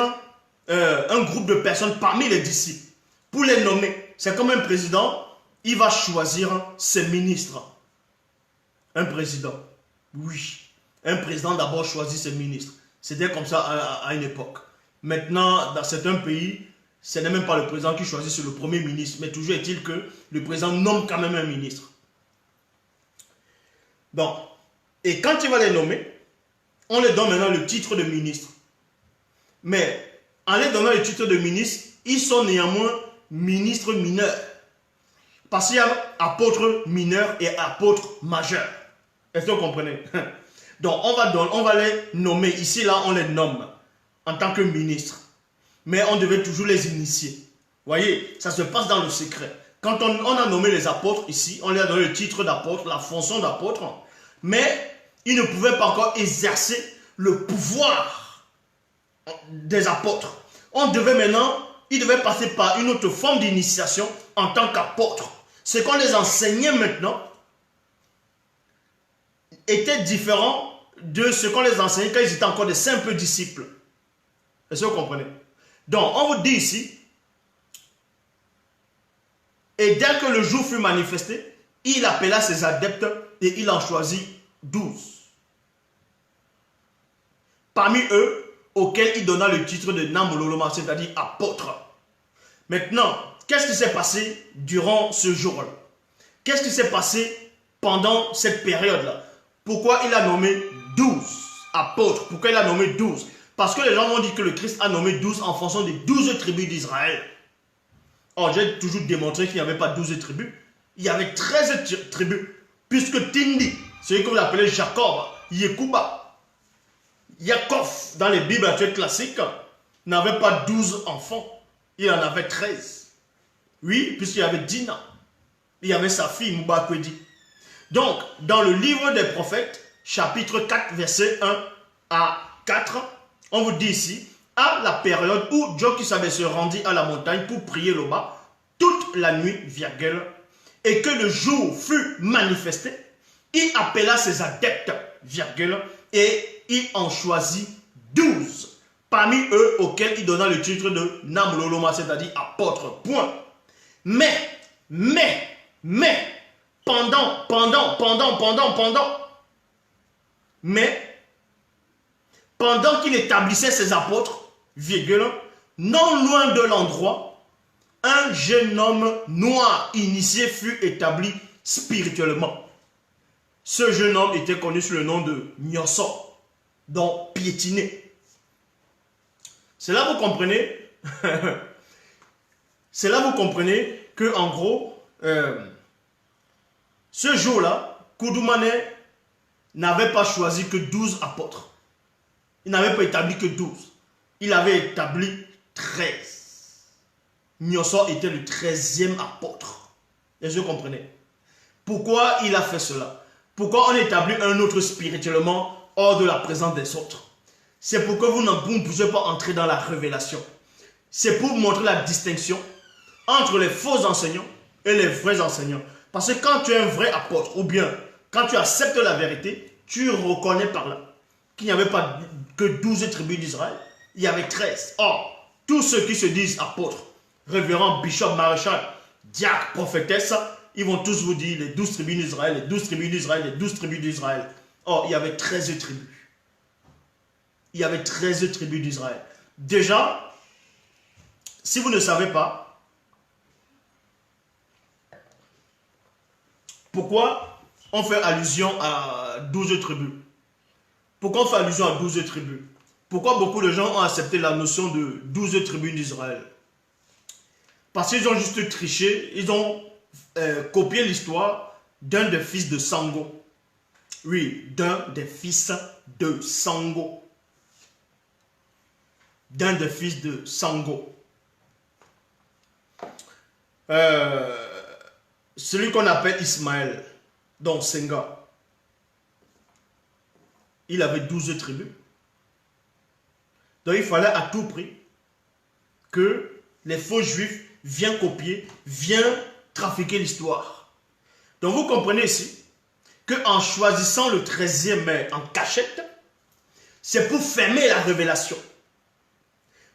un groupe de personnes parmi les disciples pour les nommer. C'est comme un président, il va choisir ses ministres. Un président, oui. Un président d'abord choisit ses ministres. C'était comme ça à une époque. Maintenant, dans certains pays, ce n'est même pas le président qui choisit, c'est le premier ministre. Mais toujours est-il que le président nomme quand même un ministre. Donc, et quand il va les nommer, on les donne maintenant le titre de ministre. Mais en les donnant le titre de ministre, ils sont néanmoins ministres mineurs. Parce qu'il y a apôtres mineurs et apôtres majeurs. Est-ce que vous comprenez? Donc, on va les nommer. Ici, là, on les nomme en tant que ministres. Mais on devait toujours les initier. Vous voyez, ça se passe dans le secret. Quand on a nommé les apôtres ici, on leur a donné le titre d'apôtre, la fonction d'apôtre. Mais ils ne pouvaient pas encore exercer le pouvoir des apôtres. Ils devaient passer par une autre forme d'initiation en tant qu'apôtres. Ce qu'on les enseignait maintenant était différent de ce qu'on les enseignait quand ils étaient encore des simples disciples. Est-ce que vous comprenez? Donc, on vous dit ici, et dès que le jour fut manifesté, il appela ses adeptes et il en choisit 12. Parmi eux, auxquels il donna le titre de Namololoma, c'est-à-dire apôtre. Maintenant, qu'est-ce qui s'est passé durant ce jour-là? Qu'est-ce qui s'est passé pendant cette période-là? Pourquoi il a nommé 12 apôtres? Pourquoi il a nommé 12? Parce que les gens vont dire que le Christ a nommé 12 en fonction des 12 tribus d'Israël. Or, j'ai toujours démontré qu'il n'y avait pas 12 tribus. Il y avait 13 tribus. Puisque Tindi, celui que vous appelez Jacob, Yekuba, Yaakov, dans les Bibles actuelles classiques, n'avait pas 12 enfants. Il en avait 13. Oui, puisqu'il y avait Dina. Il y avait sa fille, Moubakwedi. Donc, dans le livre des prophètes, chapitre 4, verset 1 à 4, on vous dit ici, à la période où Jochebed se rendit à la montagne pour prier là-bas, toute la nuit, virgule, et que le jour fut manifesté, il appela ses adeptes, virgule, et il en choisit 12. Parmi eux, auxquels il donna le titre de Namololoma, c'est-à-dire apôtre, point. Mais, pendant, pendant qu'il établissait ses apôtres, virgule, non loin de l'endroit, un jeune homme noir initié fut établi spirituellement. Ce jeune homme était connu sous le nom de Nyoso, donc piétiné. C'est là vous comprenez, c'est là vous comprenez que en gros, ce jour-là, Koudoumane n'avait pas choisi que 12 apôtres. Il n'avait pas établi que 12. Il avait établi 13. Nyoso était le 13e apôtre. Est-ce que vous comprenez? Pourquoi il a fait cela? Pourquoi on établit un autre spirituellement hors de la présence des autres? C'est pour que vous ne puissiez pas entrer dans la révélation. C'est pour montrer la distinction entre les faux enseignants et les vrais enseignants. Parce que quand tu es un vrai apôtre, ou bien quand tu acceptes la vérité, tu reconnais par là qu'il n'y avait pas que 12 tribus d'Israël, il y avait 13. Or, tous ceux qui se disent apôtres, révérends, bishop, maréchal, diacre, prophétesse, ils vont tous vous dire les 12 tribus d'Israël, les 12 tribus d'Israël, les 12 tribus d'Israël. Or, il y avait 13 tribus. Il y avait 13 tribus d'Israël. Déjà, si vous ne savez pas, pourquoi on fait allusion à 12 tribus? Pourquoi on fait allusion à 12 tribus? Pourquoi beaucoup de gens ont accepté la notion de 12 tribus d'Israël? Parce qu'ils ont juste triché, ils ont copié l'histoire d'un des fils de Sango. Oui, d'un des fils de Sango. D'un des fils de Sango. Celui qu'on appelle Ismaël, donc Senga. Il avait 12 tribus. Donc il fallait à tout prix que les faux juifs viennent copier, viennent trafiquer l'histoire. Donc vous comprenez ici qu'en choisissant le 13e en cachette, C'est pour fermer la révélation.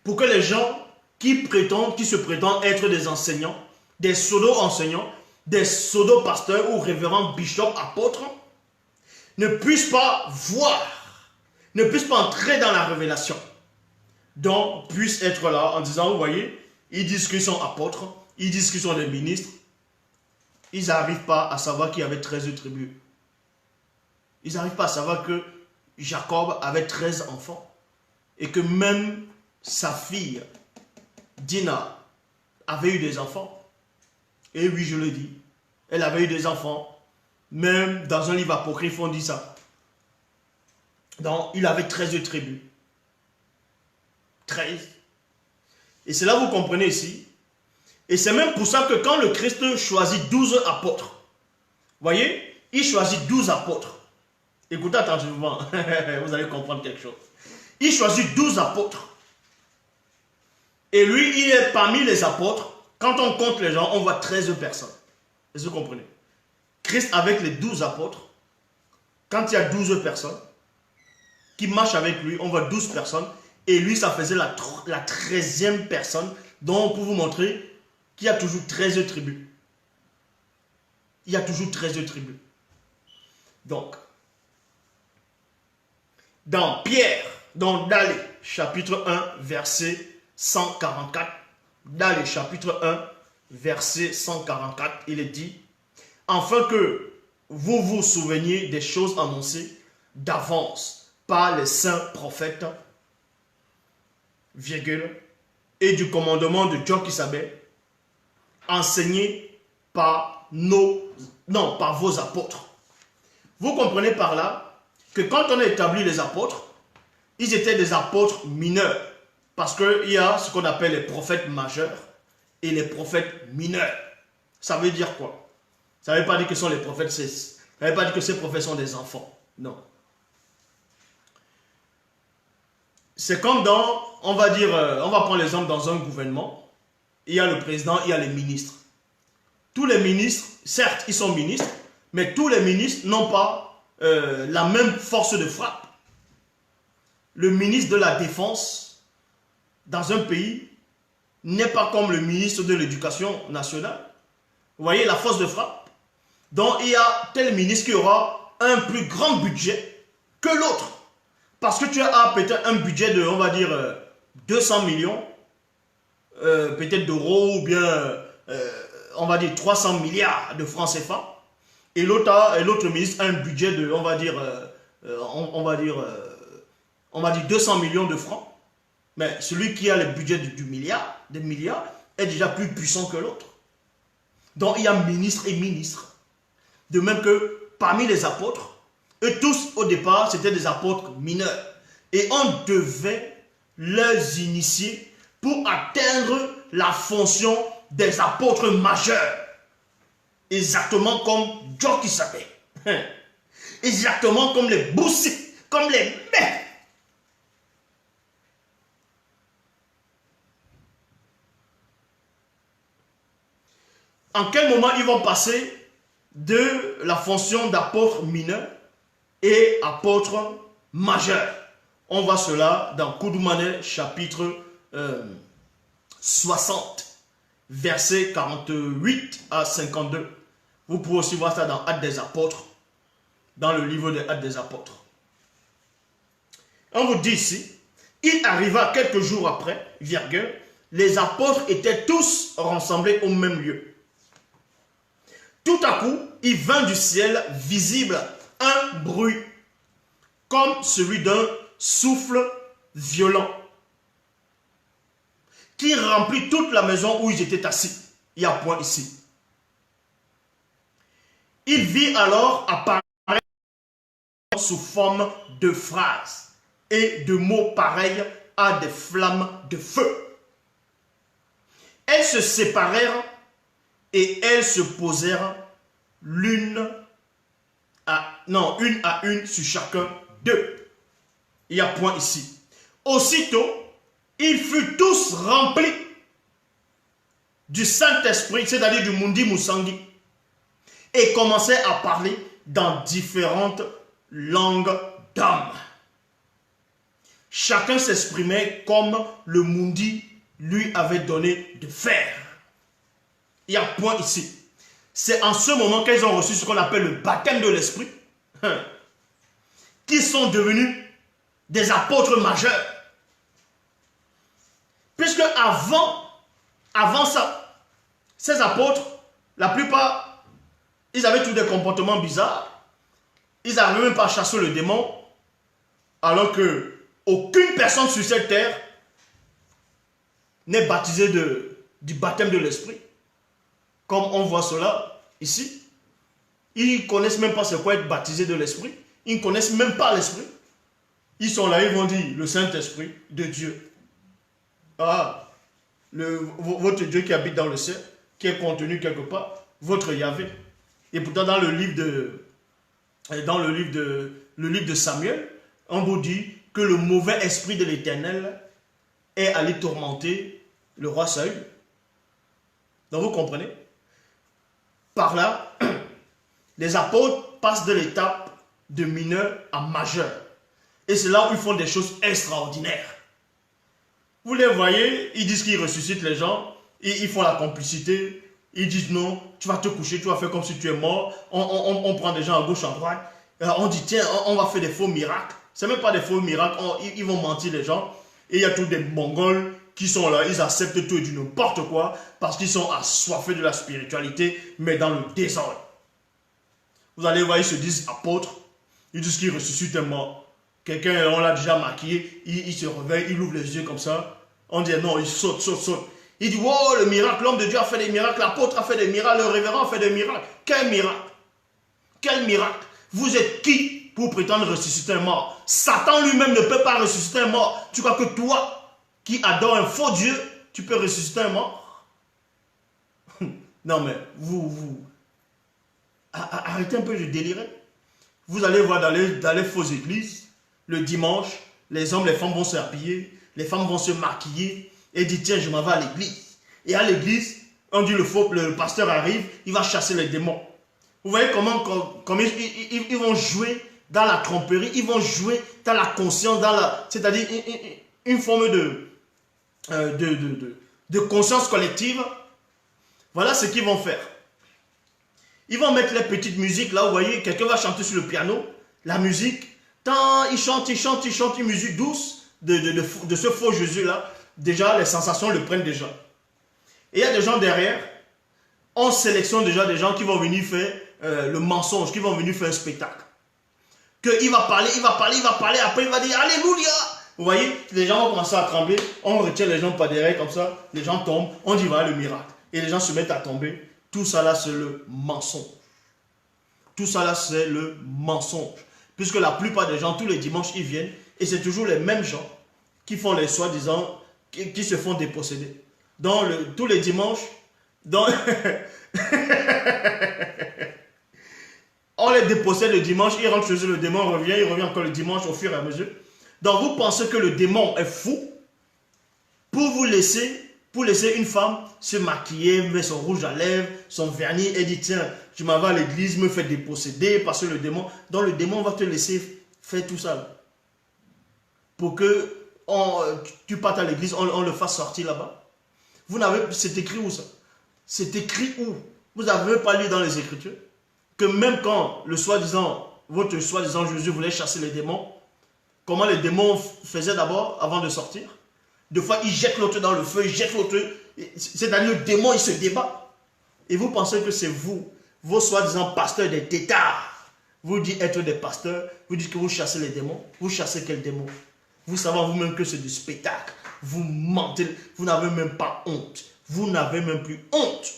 Pour que les gens qui se prétendent être des enseignants, des pseudo-enseignants, des pseudo-pasteurs ou révérends, bishops, apôtres, ne puissent pas voir, ne puissent pas entrer dans la révélation. Donc, puissent être là en disant, vous voyez, ils disent qu'ils sont apôtres, ils disent qu'ils sont des ministres, ils n'arrivent pas à savoir qu'il y avait 13 tribus. Ils n'arrivent pas à savoir que Jacob avait 13 enfants et que même sa fille, Dina, avait eu des enfants. Et oui, je le dis, elle avait eu des enfants. Même dans un livre apocryphe, on dit ça. Donc, il avait 13 tribus. 13. Et c'est là vous comprenez ici. Et c'est même pour ça que quand le Christ choisit 12 apôtres, voyez, il choisit 12 apôtres. Écoutez attentivement, vous allez comprendre quelque chose. Il choisit 12 apôtres. Et lui, il est parmi les apôtres. Quand on compte les gens, on voit 13 personnes. Est-ce que vous comprenez? Christ avec les 12 apôtres, quand il y a 12 personnes qui marchent avec lui, on voit 12 personnes. Et lui, ça faisait la 13e personne. Donc, pour vous montrer qu'il y a toujours 13 tribus. Il y a toujours 13 tribus. Donc, dans Pierre, dans Dale, chapitre 1, verset 144, Dale, chapitre 1, verset 144, il est dit, afin que vous vous souveniez des choses annoncées d'avance par les saints prophètes, virgule, et du commandement de Jochebed, enseigné par par vos apôtres. Vous comprenez par là que quand on a établi les apôtres, ils étaient des apôtres mineurs. Parce qu'il y a ce qu'on appelle les prophètes majeurs et les prophètes mineurs. Ça veut dire quoi? Ça ne veut pas dire que ce sont les prophètes, ça ne veut pas dire que ces prophètes sont des enfants. Non. C'est comme dans, on va prendre l'exemple dans un gouvernement. Il y a le président, il y a les ministres. Tous les ministres, certes, ils sont ministres, mais tous les ministres n'ont pas la même force de frappe. Le ministre de la Défense, dans un pays, n'est pas comme le ministre de l'Éducation nationale. Vous voyez la force de frappe? Donc, il y a tel ministre qui aura un plus grand budget que l'autre. Parce que tu as peut-être un budget de, on va dire, 200 millions, peut-être d'euros, ou bien, on va dire, 300 milliards de francs CFA. Et l'autre ministre a un budget de, on va dire 200 millions de francs. Mais celui qui a le budget des milliards, est déjà plus puissant que l'autre. Donc, il y a ministre et ministre. De même que parmi les apôtres, eux tous, au départ, c'était des apôtres mineurs. Et on devait les initier pour atteindre la fonction des apôtres majeurs. Exactement comme Jochebed. Exactement comme les Boussi, comme les mecs. En quel moment ils vont passer de la fonction d'apôtre mineur et apôtre majeur? On voit cela dans Koudoumane, chapitre 60, versets 48 à 52. Vous pouvez aussi voir ça dans Actes des apôtres, dans le livre des Actes des apôtres. On vous dit ici, il arriva quelques jours après, virgule, les apôtres étaient tous rassemblés au même lieu. Tout à coup, il vint du ciel visible un bruit, comme celui d'un souffle violent, qui remplit toute la maison où ils étaient assis. Il y a un point ici. Il vit alors apparaître sous forme de phrases et de mots pareils à des flammes de feu. Elles se séparèrent et elles se posèrent une à une sur chacun d'eux. Il y a point ici. Aussitôt, ils furent tous remplis du Saint-Esprit, c'est-à-dire du Mundi Musangi, et commençaient à parler dans différentes langues d'hommes. chacun s'exprimait comme le Mundi lui avait donné de faire. Il y a point ici. C'est en ce moment qu'ils ont reçu ce qu'on appelle le baptême de l'esprit, qui sont devenus des apôtres majeurs. Puisque avant ça, ces apôtres, la plupart, ils avaient tous des comportements bizarres. Ils n'arrivaient même pas à chasser le démon, alors que aucune personne sur cette terre n'est baptisée du baptême de l'esprit. Comme on voit cela ici. Ils ne connaissent même pas ce qu'est être baptisé de l'esprit. Ils ne connaissent même pas l'esprit. Ils sont là, ils vont dire le Saint-Esprit de Dieu. Ah, votre Dieu qui habite dans le ciel, qui est contenu quelque part, votre Yahvé. Et pourtant dans le livre de Samuel, on vous dit que le mauvais esprit de l'Éternel est allé tourmenter le roi Saül. Donc vous comprenez? Par là, les apôtres passent de l'étape de mineur à majeur. Et c'est là où ils font des choses extraordinaires. Vous les voyez, ils disent qu'ils ressuscitent les gens, ils font la complicité, ils disent non, tu vas te coucher, tu vas faire comme si tu es mort, on prend des gens à gauche, à droite, on dit tiens, on va faire des faux miracles. Ce n'est même pas des faux miracles, ils vont mentir les gens. Et il y a tous des Mongols qui sont là, ils acceptent tout et du n'importe quoi, parce qu'ils sont assoiffés de la spiritualité, mais dans le désordre. Vous allez voir, ils se disent apôtres, ils disent qu'ils ressuscitent un mort. Quelqu'un, on l'a déjà maquillé, il se réveille, il ouvre les yeux comme ça. On dit non, il saute. Il dit, wow, le miracle, l'homme de Dieu a fait des miracles, l'apôtre a fait des miracles, le révérend a fait des miracles. Quel miracle? Quel miracle? Vous êtes qui pour prétendre ressusciter un mort? Satan lui-même ne peut pas ressusciter un mort. Tu crois que toi, qui adore un faux Dieu, tu peux ressusciter un mort? Non mais, arrêtez un peu de délirer. Vous allez voir dans les fausses églises, le dimanche, les hommes, les femmes vont s'habiller, les femmes vont se maquiller et dire tiens, je m'en vais à l'église. Et à l'église, on dit le pasteur arrive, il va chasser les démons. Vous voyez comment ils vont jouer dans la tromperie, ils vont jouer dans la conscience, c'est-à-dire une forme de conscience collective. Voilà ce qu'ils vont faire. Ils vont mettre les petites musiques là, vous voyez, quelqu'un va chanter sur le piano, la musique, tant il chante une musique douce de ce faux Jésus là, déjà les sensations le prennent déjà. Et il y a des gens derrière, on sélectionne déjà des gens qui vont venir faire le mensonge, qui vont venir faire un spectacle. Il va parler, après il va dire Alléluia. Vous voyez, les gens vont commencer à trembler, on retient les gens par derrière comme ça, les gens tombent, on dit voilà le miracle. Et les gens se mettent à tomber. Tout ça là, c'est le mensonge. Tout ça là, c'est le mensonge. Puisque la plupart des gens, tous les dimanches, ils viennent. Et c'est toujours les mêmes gens qui font les soi-disant, qui se font déposséder. Tous les dimanches, on les dépossède le dimanche, ils rentrent chez eux, le démon revient, il revient encore le dimanche au fur et à mesure. Donc vous pensez que le démon est fou pour laisser une femme se maquiller, mettre son rouge à lèvres, son vernis et dire tiens, je m'en vais à l'église, me fais déposséder parce que le démon, donc le démon va te laisser faire tout ça. Pour que tu partes à l'église, on le fasse sortir là-bas. C'est écrit où ça? C'est écrit où? Vous n'avez pas lu dans les Écritures que même quand votre soi-disant Jésus voulait chasser les démons, comment les démons faisaient d'abord avant de sortir? Deux fois, ils jettent l'autre dans le feu, ils jettent l'autre. C'est-à-dire le démon, il se débat. Et vous pensez que c'est vous, vos soi-disant pasteurs des têtards. Vous dites être des pasteurs, vous dites que vous chassez les démons. Vous chassez quel démon? Vous savez vous-même que c'est du spectacle. Vous mentez, vous n'avez même pas honte. Vous n'avez même plus honte.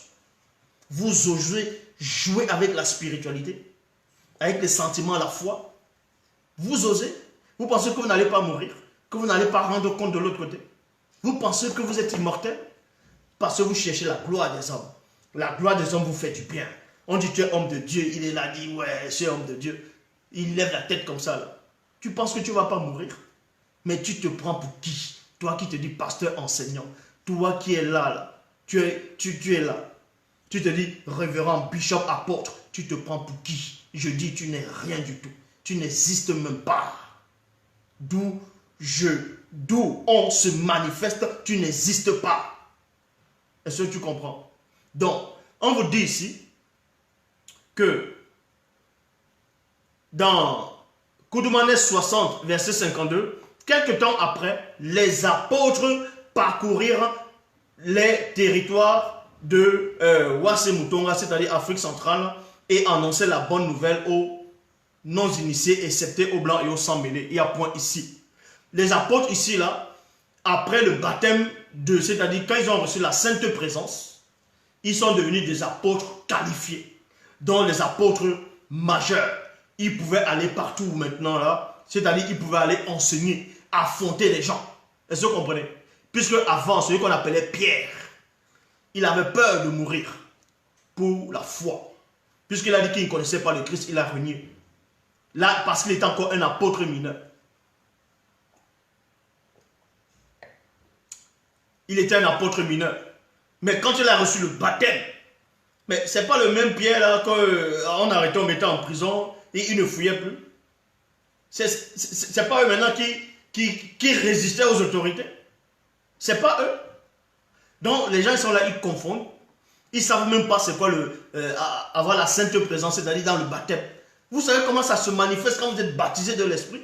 Vous osez jouer avec la spiritualité, avec les sentiments, la foi. Vous osez. Vous pensez que vous n'allez pas mourir, que vous n'allez pas rendre compte de l'autre côté. Vous pensez que vous êtes immortel parce que vous cherchez la gloire des hommes. La gloire des hommes vous fait du bien. On dit tu es homme de Dieu, il est là, dit ouais, je suis homme de Dieu. Il lève la tête comme ça là. Tu penses que tu ne vas pas mourir? Mais tu te prends pour qui? Toi qui te dis pasteur enseignant, toi qui es là, tu es là. Tu te dis révérend, bishop, apôtre, tu te prends pour qui? Je dis tu n'es rien du tout. Tu n'existes même pas. D'où d'où on se manifeste, tu n'existes pas. Est-ce que tu comprends? Donc, on vous dit ici que dans Koudoumane 60, verset 52, quelque temps après, les apôtres parcourirent les territoires de Ouassemoutonga, c'est-à-dire Afrique centrale, et annonçaient la bonne nouvelle aux non-initiés, excepté aux blancs et aux sans-mêlés. Il y a point ici. Les apôtres ici, là, après le baptême c'est-à-dire quand ils ont reçu la sainte présence, ils sont devenus des apôtres qualifiés, dont les apôtres majeurs. Ils pouvaient aller partout maintenant, là, c'est-à-dire ils pouvaient aller enseigner, affronter les gens. Est-ce que vous comprenez? Puisque avant, celui qu'on appelait Pierre, il avait peur de mourir pour la foi. Puisqu'il a dit qu'il ne connaissait pas le Christ, il a renié. Là, parce qu'il était encore un apôtre mineur. Il était un apôtre mineur. Mais quand il a reçu le baptême, mais ce n'est pas le même Pierre là qu'on arrêtait, on mettait en prison et il ne fouillait plus. C'est pas eux maintenant qui résistaient aux autorités. C'est pas eux. Donc les gens ils sont là, ils confondent. Ils ne savent même pas c'est quoi avoir la sainte présence, c'est-à-dire dans le baptême. Vous savez comment ça se manifeste quand vous êtes baptisé de l'esprit?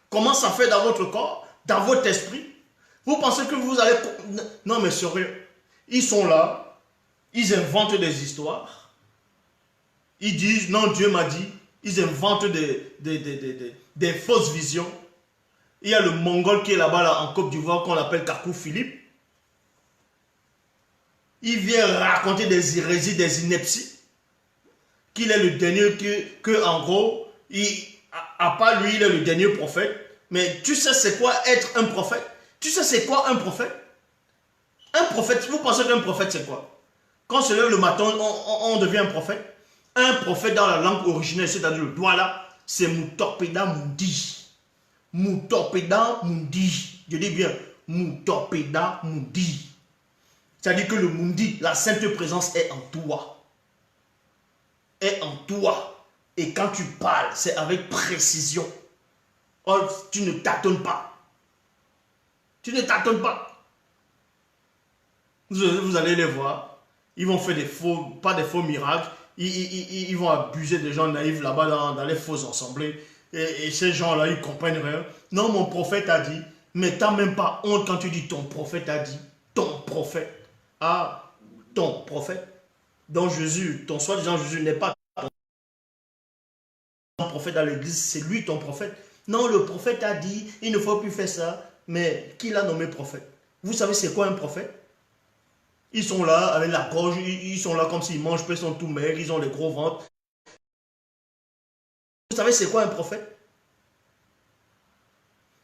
Comment ça fait dans votre corps, dans votre esprit? Vous pensez que vous allez... Non mais sérieux. Ils sont là, ils inventent des histoires. Ils disent, non Dieu m'a dit. Ils inventent des fausses visions. Il y a le Mongol qui est là-bas là, en Côte d'Ivoire qu'on appelle Kakou Philippe. Il vient raconter des hérésies, des inepties. Qu'il est le dernier, que en gros, à part lui, il est le dernier prophète. Mais tu sais c'est quoi être un prophète? Tu sais c'est quoi un prophète? Un prophète, vous pensez qu'un prophète c'est quoi? Quand on se lève le matin, on devient un prophète. Un prophète dans la langue originelle, c'est-à-dire le doigt là, c'est Moutorpeda Mundi. Moutorpeda Mundi. Je dis bien, Moutorpeda Mundi. C'est-à-dire que le Mundi, la sainte présence est en toi. Est en toi. Et quand tu parles, c'est avec précision. Oh, tu ne tâtonnes pas. Tu ne tâtonnes pas. Vous allez les voir. Ils vont faire des faux, pas des faux miracles. Ils vont abuser des gens naïfs là-bas dans les faux assemblées. Et ces gens-là, ils ne comprennent rien. Non, mon prophète a dit. Mais tu n'as même pas honte quand tu dis ton prophète a dit. Ton prophète. Ah, ton prophète. Donc Jésus, ton soi-disant Jésus n'est pas ton prophète dans l'église, c'est lui ton prophète. Non, le prophète a dit, il ne faut plus faire ça. Mais qui l'a nommé prophète? Vous savez c'est quoi un prophète? Ils sont là avec la gorge, ils sont là comme s'ils mangent, ils sont tout maigres, ils ont les gros ventres. Vous savez c'est quoi un prophète?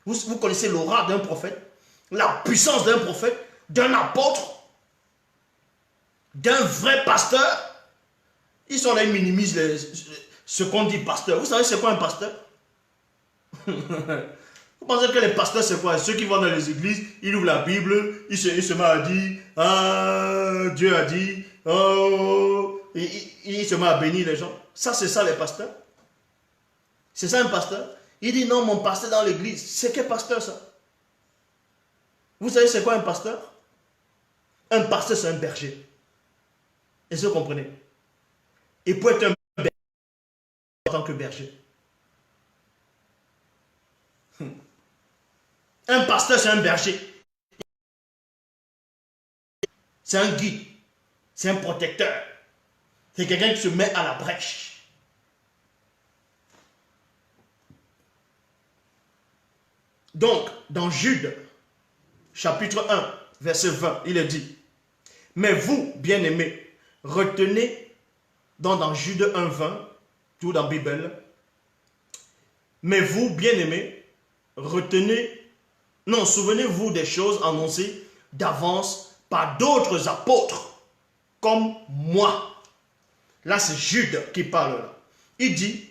Vous connaissez l'aura d'un prophète? La puissance d'un prophète? D'un apôtre? D'un vrai pasteur? Ils sont là, ils minimisent ce qu'on dit pasteur. Vous savez c'est quoi un pasteur? Vous pensez que les pasteurs c'est quoi? Ceux qui vont dans les églises, ils ouvrent la Bible, ils se mettent à dire, ah, Dieu a dit, oh, ils se mettent à bénir les gens. Ça c'est ça les pasteurs? C'est ça un pasteur? Il dit non, mon pasteur dans l'église. C'est quel pasteur ça? Vous savez c'est quoi un pasteur? Un pasteur c'est un berger. Est-ce que vous comprenez? Et pour être un berger, en tant que berger. Un pasteur, c'est un berger. C'est un guide. C'est un protecteur. C'est quelqu'un qui se met à la brèche. Donc, dans Jude, chapitre 1, verset 20, il est dit, mais vous, bien-aimés, retenez, donc dans Jude 1, 20, tout dans la Bible, mais vous, bien-aimés, retenez, non, souvenez-vous des choses annoncées d'avance par d'autres apôtres, comme moi. Là, c'est Jude qui parle là. Il dit,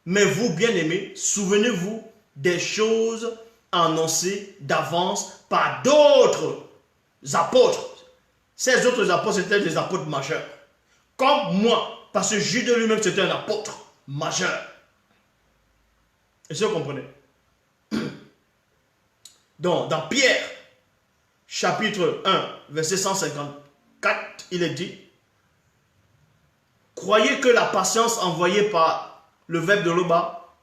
mais vous, bien-aimés, souvenez-vous des choses annoncées d'avance par d'autres apôtres. Ces autres apôtres, c'était des apôtres majeurs. Comme moi, parce que Jude lui-même, c'était un apôtre majeur. Est-ce que vous comprenez? Donc, dans Pierre, chapitre 1, verset 154, il est dit, croyez que la patience envoyée par le Verbe de l'Oba,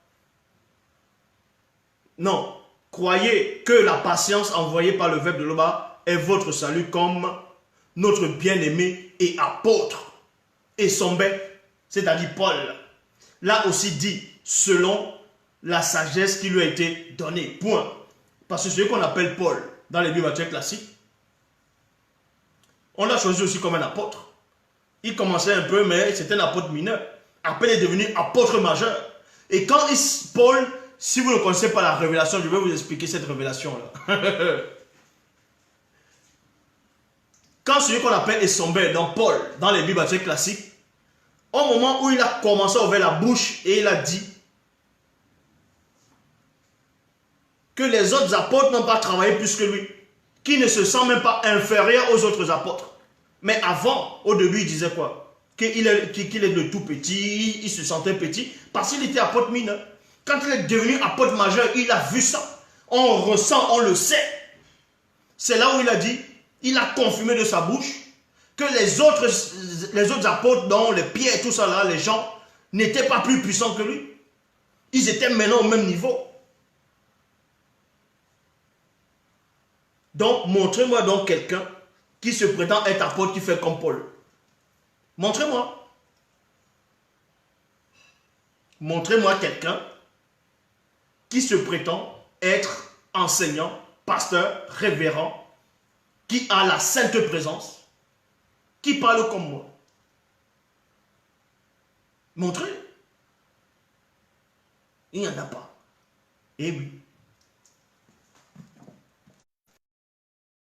non, croyez que la patience envoyée par le Verbe de l'Oba est votre salut, comme notre bien-aimé et apôtre et son bête, c'est-à-dire Paul, l'a aussi dit selon la sagesse qui lui a été donnée. Point. Parce que ce qu'on appelle Paul dans les Bibles classiques, on l'a choisi aussi comme un apôtre. Il commençait un peu, mais c'était un apôtre mineur. Après, il est devenu apôtre majeur. Et quand Paul, si vous ne connaissez pas la révélation, je vais vous expliquer cette révélation-là. Quand celui qu'on appelle Essombé, donc Paul, dans les Bibles classiques, au moment où il a commencé à ouvrir la bouche et il a dit que les autres apôtres n'ont pas travaillé plus que lui, qu'il ne se sent même pas inférieur aux autres apôtres. Mais avant, au début, il disait quoi? Qu'il est de tout petit, il se sentait petit, parce qu'il était apôtre mineur. Quand il est devenu apôtre majeur, il a vu ça. On ressent, on le sait. C'est là où il a dit, il a confirmé de sa bouche que les autres apôtres, dont les Pierre et tout ça là, les gens, n'étaient pas plus puissants que lui. Ils étaient maintenant au même niveau. Donc, montrez-moi donc quelqu'un qui se prétend être apôtre, qui fait comme Paul. Montrez-moi. Montrez-moi quelqu'un qui se prétend être enseignant, pasteur, révérend, qui a la sainte présence, qui parle comme moi. Montrez. Il n'y en a pas. Eh oui.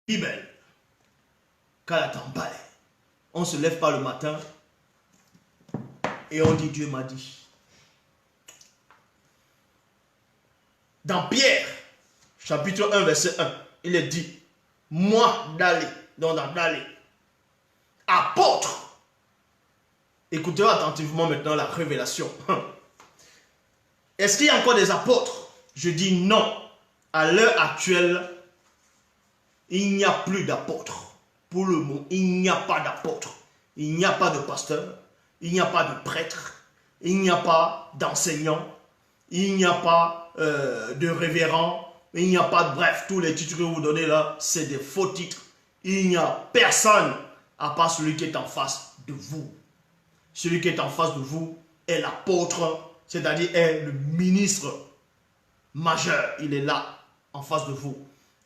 Bible. Quand la tempête, on se lève pas le matin et on dit Dieu m'a dit. Dans Pierre, chapitre 1, verset 1, il est dit, moi d'aller, donc d'aller, apôtre. Écoutez attentivement maintenant la révélation. Est-ce qu'il y a encore des apôtres? Je dis non. À l'heure actuelle, il n'y a plus d'apôtres. Pour le mot, il n'y a pas d'apôtre, il n'y a pas de pasteur, il n'y a pas de prêtre, il n'y a pas d'enseignant, il n'y a pas de révérend, il n'y a pas de... Bref, tous les titres que vous donnez là, c'est des faux titres. Il n'y a personne à part celui qui est en face de vous. Celui qui est en face de vous est l'apôtre, c'est-à-dire est le ministre majeur. Il est là, en face de vous.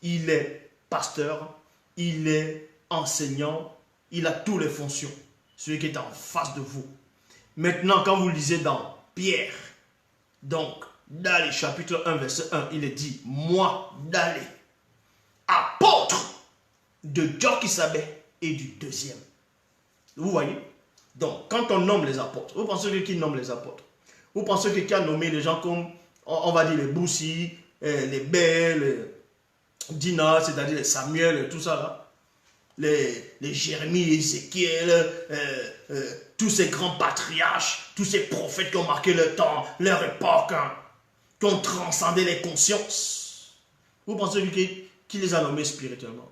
Il est pasteur, il est enseignant, il a toutes les fonctions. Celui qui est en face de vous. Maintenant, quand vous lisez dans Pierre, donc, dans le chapitre 1, verset 1, il est dit, moi, d'aller, apôtre de Jochissabé et du deuxième. Vous voyez? Donc, quand on nomme les apôtres, vous pensez que qui nomme les apôtres? Vous pensez que qui a nommé les gens comme, on va dire, les Boussi, les Bel, les Dina, c'est-à-dire les Samuel, tout ça là? Les Jérémie, Ézéchiel, tous ces grands patriarches, tous ces prophètes qui ont marqué le temps, leur époque, hein, qui ont transcendé les consciences. Vous pensez qui les a nommés spirituellement?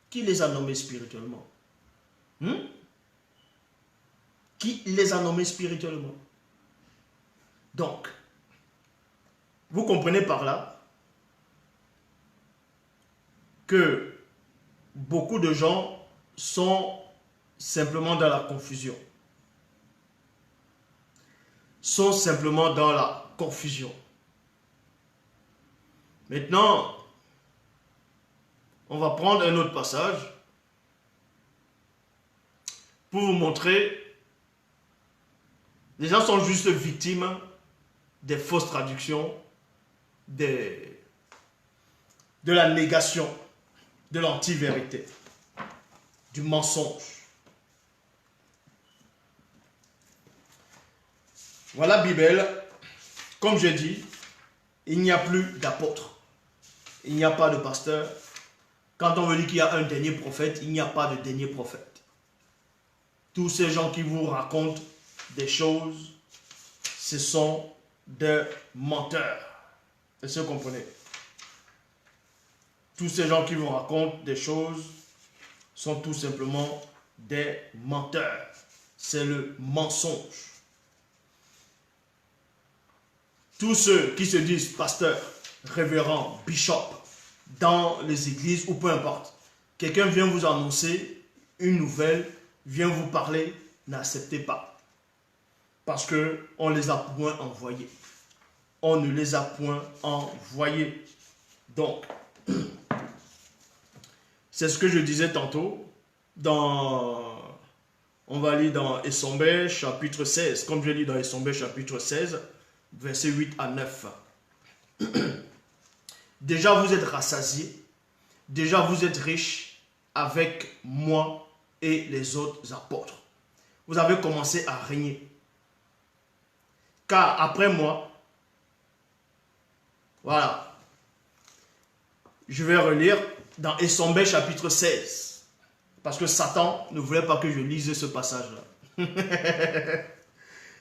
Qui les a nommés spirituellement? Qui les a nommés spirituellement? Donc, vous comprenez par là que beaucoup de gens sont simplement dans la confusion. Sont simplement dans la confusion. Maintenant, on va prendre un autre passage pour vous montrer. Les gens sont juste victimes des fausses traductions, de la négation, de l'anti-vérité, du mensonge. Voilà Bible. Comme je dis, il n'y a plus d'apôtres. Il n'y a pas de pasteur. Quand on veut dire qu'il y a un dernier prophète, il n'y a pas de dernier prophète. Tous ces gens qui vous racontent des choses, ce sont des menteurs. Est-ce que vous comprenez? Tous ces gens qui vous racontent des choses sont tout simplement des menteurs. C'est le mensonge. Tous ceux qui se disent pasteurs, révérends, bishop, dans les églises ou peu importe, quelqu'un vient vous annoncer une nouvelle, vient vous parler, n'acceptez pas. Parce qu'on ne les a point envoyés. On ne les a point envoyés. Donc, c'est ce que je disais tantôt. On va lire dans Essombe chapitre 16. Comme je lis dans Essombe chapitre 16, versets 8 à 9. Déjà vous êtes rassasiés. Déjà vous êtes riches avec moi et les autres apôtres. Vous avez commencé à régner. Car après moi, voilà, je vais relire dans Essombe chapitre 16. Parce que Satan ne voulait pas que je lise ce passage-là.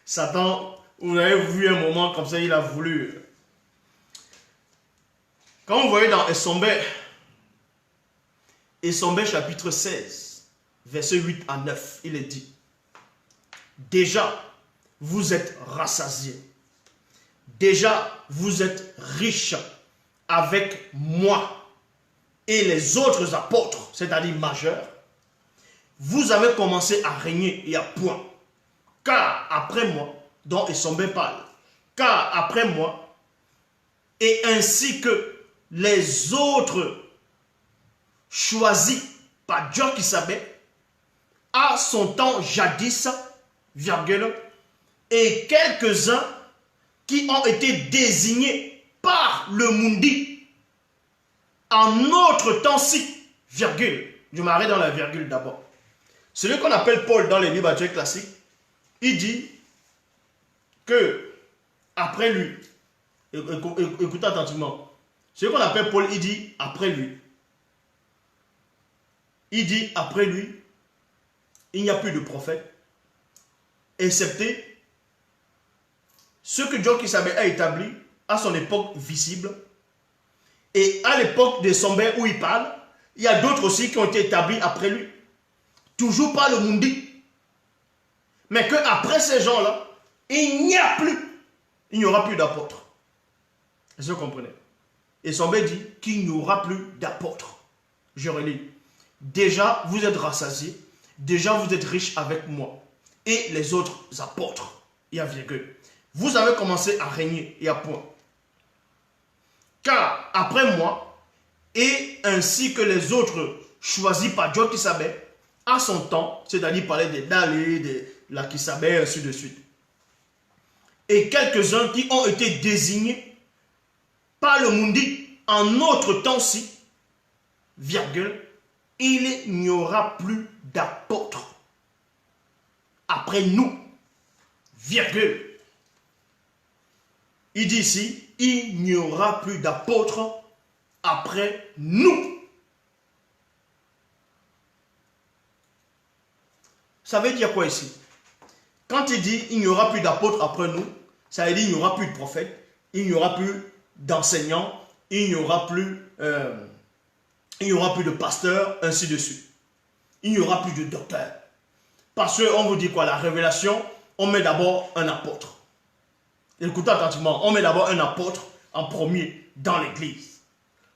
Satan, vous avez vu un moment comme ça, il a voulu. Quand vous voyez dans Essombe chapitre 16, verset 8 à 9, il est dit, déjà, vous êtes rassasiés. Déjà, vous êtes riches avec moi et les autres apôtres, c'est-à-dire majeurs. Vous avez commencé à régner et à point. Car après moi, dont Essombe parle, car après moi, et ainsi que les autres choisis par Dieu qui savait, à son temps jadis, virgule, et quelques-uns qui ont été désignés par le Mundi en notre temps-ci, virgule. Je m'arrête dans la virgule d'abord. Celui qu'on appelle Paul dans les livres actuels classiques, il dit que après lui, écoutez attentivement, celui qu'on appelle Paul, il dit après lui. Il dit après lui, il n'y a plus de prophète, excepté ce que Dieu qui savait a établi à son époque visible. Et à l'époque de Sombé où il parle, il y a d'autres aussi qui ont été établis après lui. Toujours par le Mundi. Mais qu'après ces gens-là, il n'y aura plus d'apôtres. Est-ce que vous comprenez? Et Sombé dit qu'il n'y aura plus d'apôtres. Je relis. Déjà, vous êtes rassasiés. Déjà, vous êtes riches avec moi. Et les autres apôtres. Il y a virgule. Vous avez commencé à régner et à point. Car après moi, et ainsi que les autres choisis par Dieu qui savait, à son temps, c'est-à-dire parler des Dalé, des Lakisabé, ainsi de suite. Et quelques-uns qui ont été désignés par le Mundi en notre temps-ci, virgule, il n'y aura plus d'apôtres après nous, virgule. Il dit ici, il n'y aura plus d'apôtres après nous. Ça veut dire quoi ici? Quand il dit il n'y aura plus d'apôtres après nous, ça veut dire il n'y aura plus de prophètes, il n'y aura plus d'enseignants, il n'y aura plus de pasteurs, ainsi de suite. Il n'y aura plus de docteurs. Parce qu'on vous dit quoi? La révélation, on met d'abord un apôtre. Écoutez attentivement, on met d'abord un apôtre en premier dans l'église.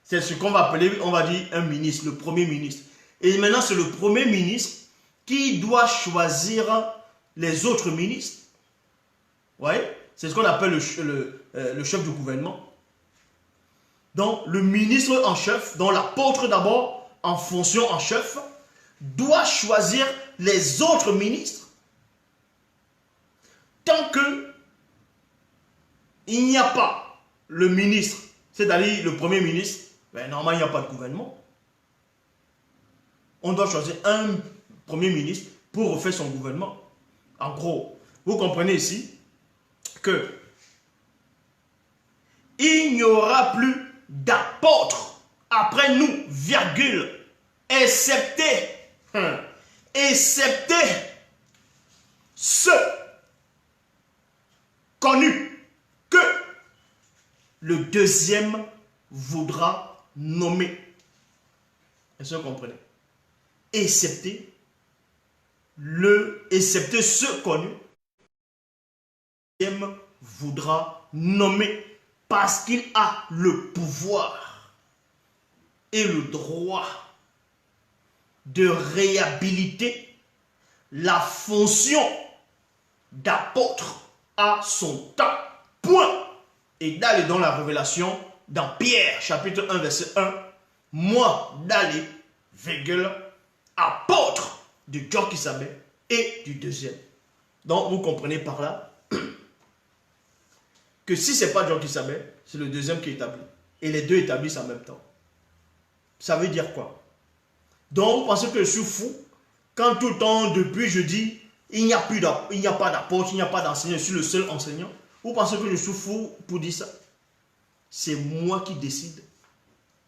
C'est ce qu'on va appeler, on va dire, un ministre, le premier ministre. Et maintenant, c'est le premier ministre qui doit choisir les autres ministres. Vous voyez? C'est ce qu'on appelle le chef du gouvernement. Donc, le ministre en chef, dont l'apôtre d'abord, en fonction en chef, doit choisir les autres ministres. Tant que il n'y a pas le ministre, c'est-à-dire le premier ministre, ben, normalement, il n'y a pas de gouvernement. On doit choisir un premier ministre pour refaire son gouvernement. En gros, vous comprenez ici que il n'y aura plus d'apôtres après nous, virgule, excepté ceux connus que le deuxième voudra nommer. Est-ce que vous comprenez? Excepté ce connu, voudra nommer parce qu'il a le pouvoir et le droit de réhabiliter la fonction d'apôtre à son temps. Point. Et d'aller dans la révélation, dans Pierre, chapitre 1, verset 1, moi d'aller, virgule, apôtre du Dieu qui s'appelle et du deuxième. Donc vous comprenez par là que si ce n'est pas Dieu qui s'appelle, c'est le deuxième qui établit. Et les deux établissent en même temps. Ça veut dire quoi? Donc vous pensez que je suis fou quand tout le temps depuis je dis il n'y a pas d'apôtre, il n'y a pas d'enseignant, je suis le seul enseignant. Vous pensez que je suis fou pour dire ça? C'est moi qui décide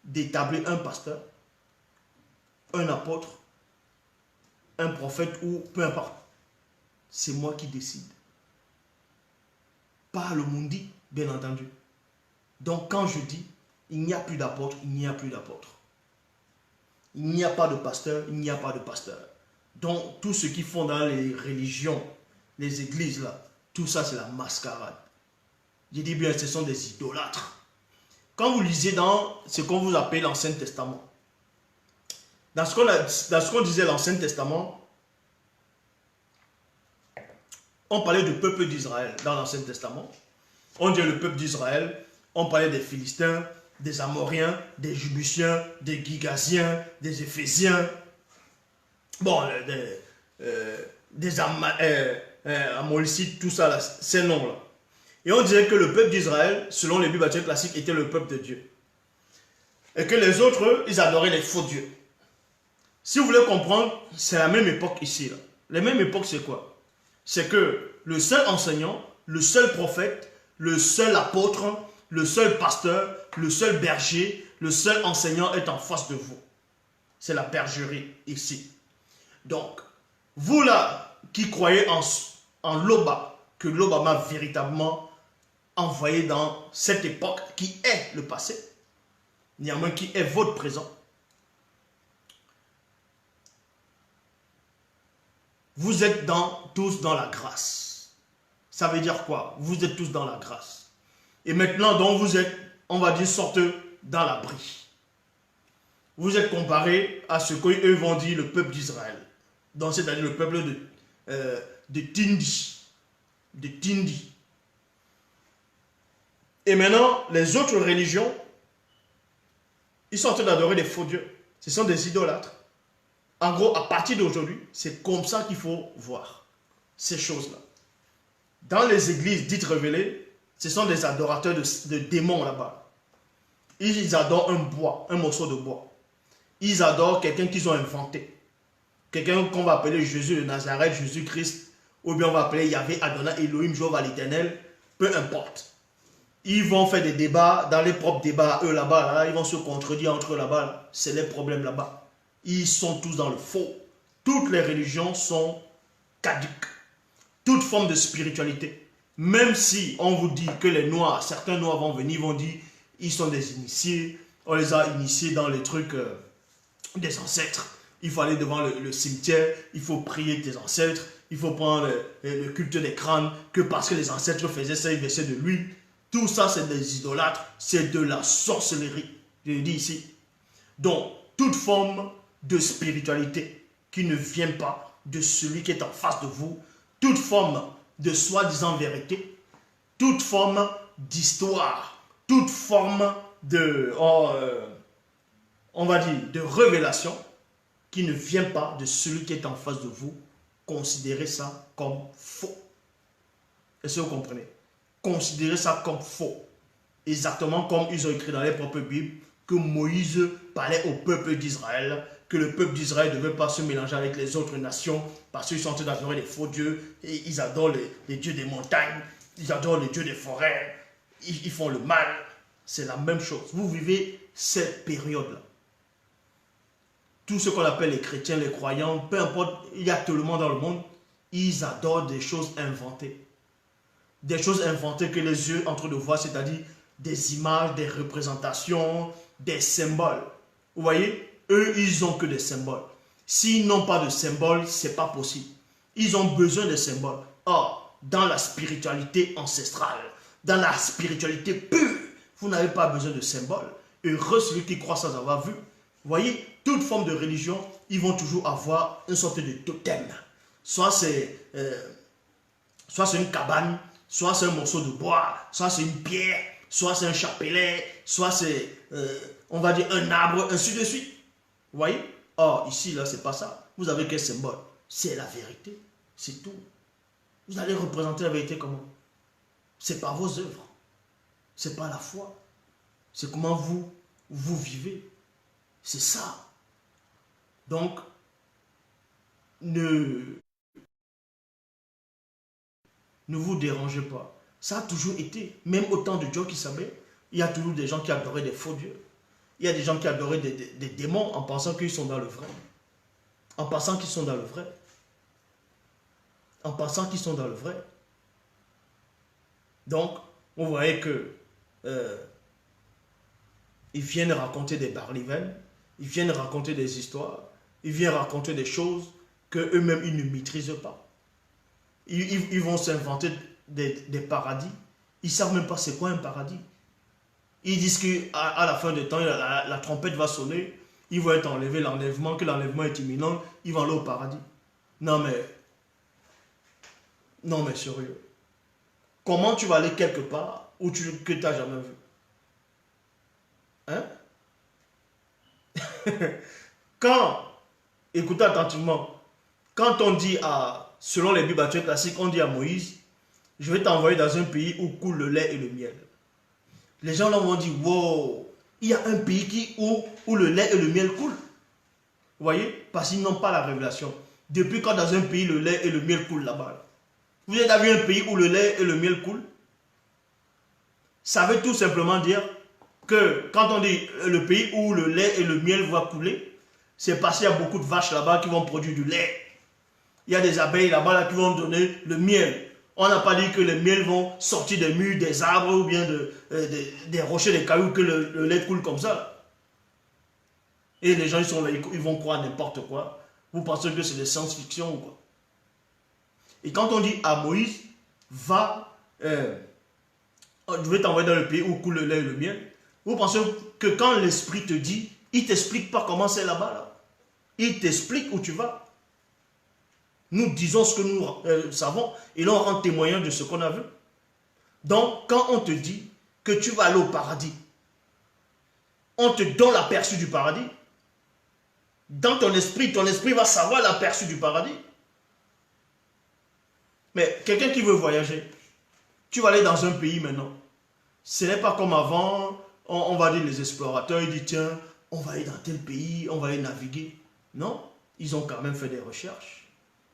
d'établir un pasteur, un apôtre, un prophète ou peu importe. C'est moi qui décide. Pas le monde dit, bien entendu. Donc quand je dis il n'y a plus d'apôtre, il n'y a plus d'apôtre. Il n'y a pas de pasteur, il n'y a pas de pasteur. Donc tout ce qu'ils font dans les religions, les églises là, tout ça c'est la mascarade. Je dis bien, ce sont des idolâtres. Quand vous lisez dans ce qu'on vous appelle l'Ancien Testament, dans ce qu'on disait l'Ancien Testament, on parlait du peuple d'Israël dans l'Ancien Testament. On disait le peuple d'Israël, on parlait des Philistins, des Amoriens, des Jébusiens, des Gigasiens, des Éphésiens, bon, des Amolicites, tout ça, là, ces noms-là. Et on disait que le peuple d'Israël, selon les Bibles classiques, était le peuple de Dieu. Et que les autres, eux, ils adoraient les faux dieux. Si vous voulez comprendre, c'est la même époque ici. Là. La même époque, c'est quoi? C'est que le seul enseignant, le seul prophète, le seul apôtre, le seul pasteur, le seul berger, le seul enseignant est en face de vous. C'est la bergerie ici. Donc, vous là, qui croyez en Loba, que Loba m'a véritablement envoyé dans cette époque qui est le passé, néanmoins qui est votre présent, vous êtes tous dans la grâce. Ça veut dire quoi? Vous êtes tous dans la grâce. Et maintenant, donc vous êtes, on va dire, sortez dans l'abri. Vous êtes comparé à ce qu'eux vont dire le peuple d'Israël. Donc c'est-à-dire le peuple de Tindi. De Tindi. Et maintenant, les autres religions, ils sont en train d'adorer des faux dieux. Ce sont des idolâtres. En gros, à partir d'aujourd'hui, c'est comme ça qu'il faut voir ces choses-là. Dans les églises dites révélées, ce sont des adorateurs de démons là-bas. Ils adorent un bois, un morceau de bois. Ils adorent quelqu'un qu'ils ont inventé. Quelqu'un qu'on va appeler Jésus de Nazareth, Jésus-Christ, ou bien on va appeler Yahvé, Adonai, Elohim, Jéhovah l'Éternel, peu importe. Ils vont faire des débats, dans les propres débats, eux là-bas, là, ils vont se contredire entre eux là-bas, c'est les problèmes là-bas. Ils sont tous dans le faux. Toutes les religions sont caduques. Toute forme de spiritualité. Même si on vous dit que les Noirs, certains Noirs vont venir, vont dire, ils sont des initiés, on les a initiés dans les trucs des ancêtres. Il faut aller devant le cimetière, il faut prier tes ancêtres, il faut prendre le culte des crânes, que parce que les ancêtres faisaient ça, ils versaient de l'huile. Tout ça, c'est des idolâtres, c'est de la sorcellerie. Je le dis ici. Donc, toute forme de spiritualité qui ne vient pas de celui qui est en face de vous, toute forme de soi-disant vérité, toute forme d'histoire, toute forme de, on va dire, de révélation qui ne vient pas de celui qui est en face de vous, considérez ça comme faux. Est-ce que vous comprenez? Considérez ça comme faux. Exactement comme ils ont écrit dans les propres Bibles que Moïse parlait au peuple d'Israël, que le peuple d'Israël ne devait pas se mélanger avec les autres nations parce qu'ils sont en train d'adorer les faux dieux et ils adorent les dieux des montagnes, ils adorent les dieux des forêts, ils font le mal. C'est la même chose. Vous vivez cette période-là. Tout ce qu'on appelle les chrétiens, les croyants, peu importe, il y a tout le monde dans le monde, ils adorent des choses inventées. Des choses inventées que les yeux en train de voir, c'est-à-dire des images, des représentations, des symboles. Vous voyez? eux, ils ont que des symboles. S'ils n'ont pas de symboles, c'est pas possible. Ils ont besoin de symboles. Or, dans la spiritualité ancestrale, dans la spiritualité pure, vous n'avez pas besoin de symboles. Heureux celui qui croit sans avoir vu. Vous voyez, toute forme de religion, ils vont toujours avoir une sorte de totem. Soit c'est une cabane, soit c'est un morceau de bois, soit c'est une pierre, soit c'est un chapelet, soit c'est, on va dire, un arbre, ainsi de suite. Vous voyez? Or, ici, là, c'est pas ça. Vous avez quel symbole? C'est la vérité. C'est tout. Vous allez représenter la vérité comment? C'est par vos œuvres. C'est pas la foi. C'est comment vous vivez. C'est ça. Donc, ne vous dérangez pas. Ça a toujours été. Même au temps de Dieu qui savait, il y a toujours des gens qui adoraient des faux dieux. Il y a des gens qui adoraient des démons en pensant qu'ils sont dans le vrai. En pensant qu'ils sont dans le vrai. En pensant qu'ils sont dans le vrai. Donc, vous voyez que ils viennent raconter des barlivennes, ils viennent raconter des histoires, ils viennent raconter des choses qu'eux-mêmes ils ne maîtrisent pas. Ils vont s'inventer des paradis. Ils ne savent même pas c'est quoi un paradis. Ils disent qu'à la fin du temps, la trompette va sonner, ils vont être enlevés, que l'enlèvement est imminent, ils vont aller au paradis. Non mais sérieux. Comment tu vas aller quelque part que tu n'as jamais vu? Hein? Écoutez attentivement, quand on dit selon les Bibles classiques, on dit à Moïse, je vais t'envoyer dans un pays où coule le lait et le miel. Les gens là vont dire, wow, il y a un pays où le lait et le miel coulent. Vous voyez? Parce qu'ils n'ont pas la révélation. Depuis quand dans un pays le lait et le miel coulent là-bas? Vous avez vu un pays où le lait et le miel coulent? Ça veut tout simplement dire que quand on dit le pays où le lait et le miel vont couler, c'est parce qu'il y a beaucoup de vaches là-bas qui vont produire du lait. Il y a des abeilles là-bas qui vont donner le miel. On n'a pas dit que les miels vont sortir des murs, des arbres ou bien des rochers, des cailloux, que le lait coule comme ça. Et les gens ils sont là, ils vont croire n'importe quoi. Vous pensez que c'est des science-fiction ou quoi? Et quand on dit à Moïse, va, je vais t'envoyer dans le pays où coule le lait et le miel, vous pensez que quand l'esprit te dit, il ne t'explique pas comment c'est là-bas, là. Il t'explique où tu vas. Nous disons ce que nous savons et là on rend témoignage de ce qu'on a vu. Donc quand on te dit que tu vas aller au paradis, on te donne l'aperçu du paradis. Dans ton esprit va savoir l'aperçu du paradis. Mais quelqu'un qui veut voyager, tu vas aller dans un pays maintenant. Ce n'est pas comme avant, on va dire les explorateurs, ils disent tiens, on va aller dans tel pays, on va aller naviguer. Non, ils ont quand même fait des recherches.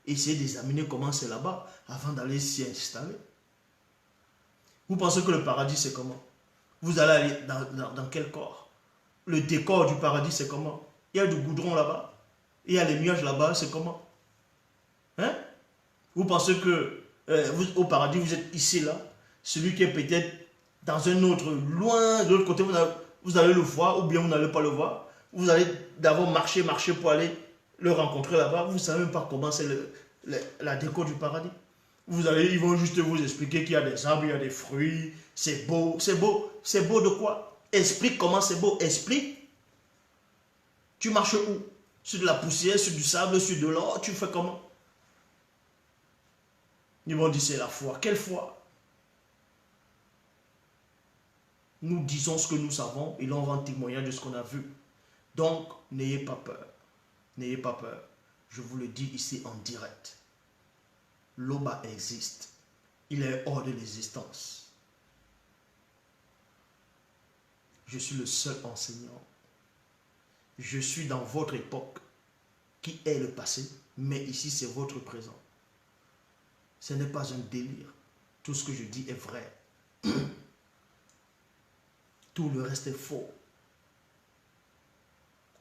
Essayer d'examiner comment c'est là-bas avant d'aller s'y installer. Vous pensez que le paradis c'est comment? Vous allez aller dans quel corps? Le décor du paradis c'est comment? Il y a du goudron là-bas. Il y a les nuages là-bas, c'est comment? Hein? Vous pensez que au paradis vous êtes ici là? Celui qui est peut-être dans un autre, loin de l'autre côté, vous allez le voir ou bien vous n'allez pas le voir. Vous allez d'abord marcher pour aller le rencontrer là-bas. Vous ne savez même pas comment c'est la déco du paradis. Ils vont juste vous expliquer qu'il y a des arbres, il y a des fruits. C'est beau, c'est beau. C'est beau de quoi? Explique comment c'est beau. Explique. Tu marches où? Sur de la poussière, sur du sable, sur de l'or. Tu fais comment? Ils vont dire c'est la foi. Quelle foi? Nous disons ce que nous savons et là on rend témoignage de ce qu'on a vu. Donc, n'ayez pas peur. N'ayez pas peur. Je vous le dis ici en direct. L'Oba existe. Il est hors de l'existence. Je suis le seul enseignant. Je suis dans votre époque qui est le passé, mais ici c'est votre présent. Ce n'est pas un délire. Tout ce que je dis est vrai. Tout le reste est faux.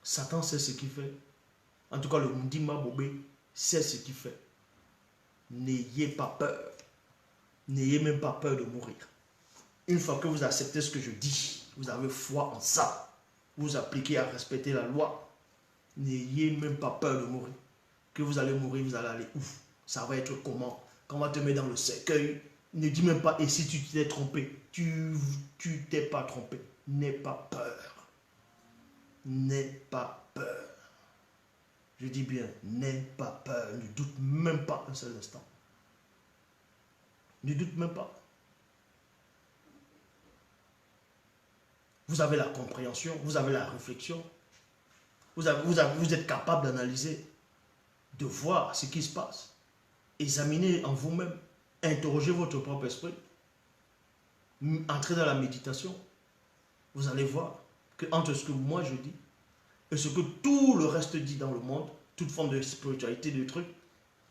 Satan sait ce qu'il fait. En tout cas, le Mundima Bobé sait ce qu'il fait. N'ayez pas peur. N'ayez même pas peur de mourir. Une fois que vous acceptez ce que je dis, vous avez foi en ça. Vous appliquez à respecter la loi. N'ayez même pas peur de mourir. Que vous allez mourir, vous allez aller ouf. Ça va être comment? Quand on va te mettre dans le cercueil, ne dis même pas, et si tu t'es trompé? Tu t'es pas trompé. N'aie pas peur. N'aie pas peur. Je dis bien, n'aie pas peur. Ne doute même pas un seul instant. Ne doute même pas. Vous avez la compréhension, vous avez la réflexion. Vous êtes capable d'analyser, de voir ce qui se passe. Examinez en vous-même. Interrogez votre propre esprit. Entrez dans la méditation. Vous allez voir que entre ce que moi je dis et ce que tout le reste dit dans le monde, toute forme de spiritualité, de trucs,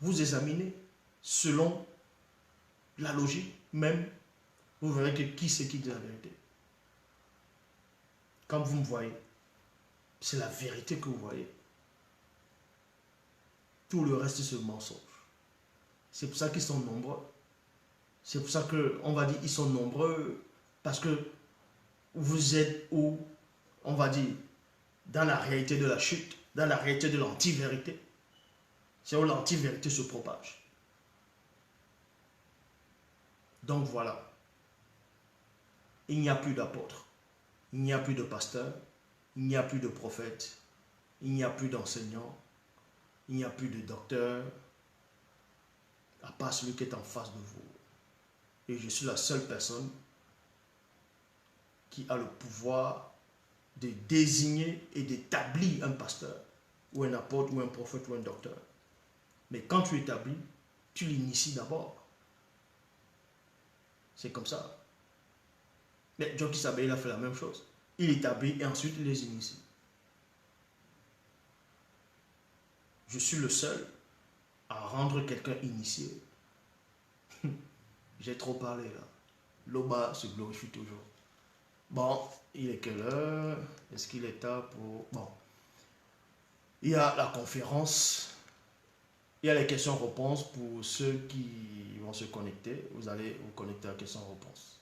vous examinez selon la logique même. Vous verrez que qui c'est qui dit la vérité. Quand vous me voyez, c'est la vérité que vous voyez. Tout le reste, c'est mensonge. C'est pour ça qu'ils sont nombreux. C'est pour ça qu'on va dire qu'ils sont nombreux. Parce que vous êtes où, on va dire, dans la réalité de la chute, dans la réalité de l'anti-vérité. C'est où l'anti-vérité se propage. Donc voilà. Il n'y a plus d'apôtres. Il n'y a plus de pasteurs. Il n'y a plus de prophètes. Il n'y a plus d'enseignants. Il n'y a plus de docteur, à part celui qui est en face de vous. Et je suis la seule personne qui a le pouvoir de désigner et d'établir un pasteur, ou un apôtre, ou un prophète, ou un docteur. Mais quand tu établis, tu l'inities d'abord. C'est comme ça. Mais Jockey Sabé, il a fait la même chose. Il établit et ensuite il les initie. Je suis le seul à rendre quelqu'un initié. J'ai trop parlé là. L'Oba se glorifie toujours. Bon, il est quelle heure? Est-ce qu'il est tard pour... Bon. Il y a la conférence. Il y a les questions-réponses pour ceux qui vont se connecter. Vous allez vous connecter à questions-réponses.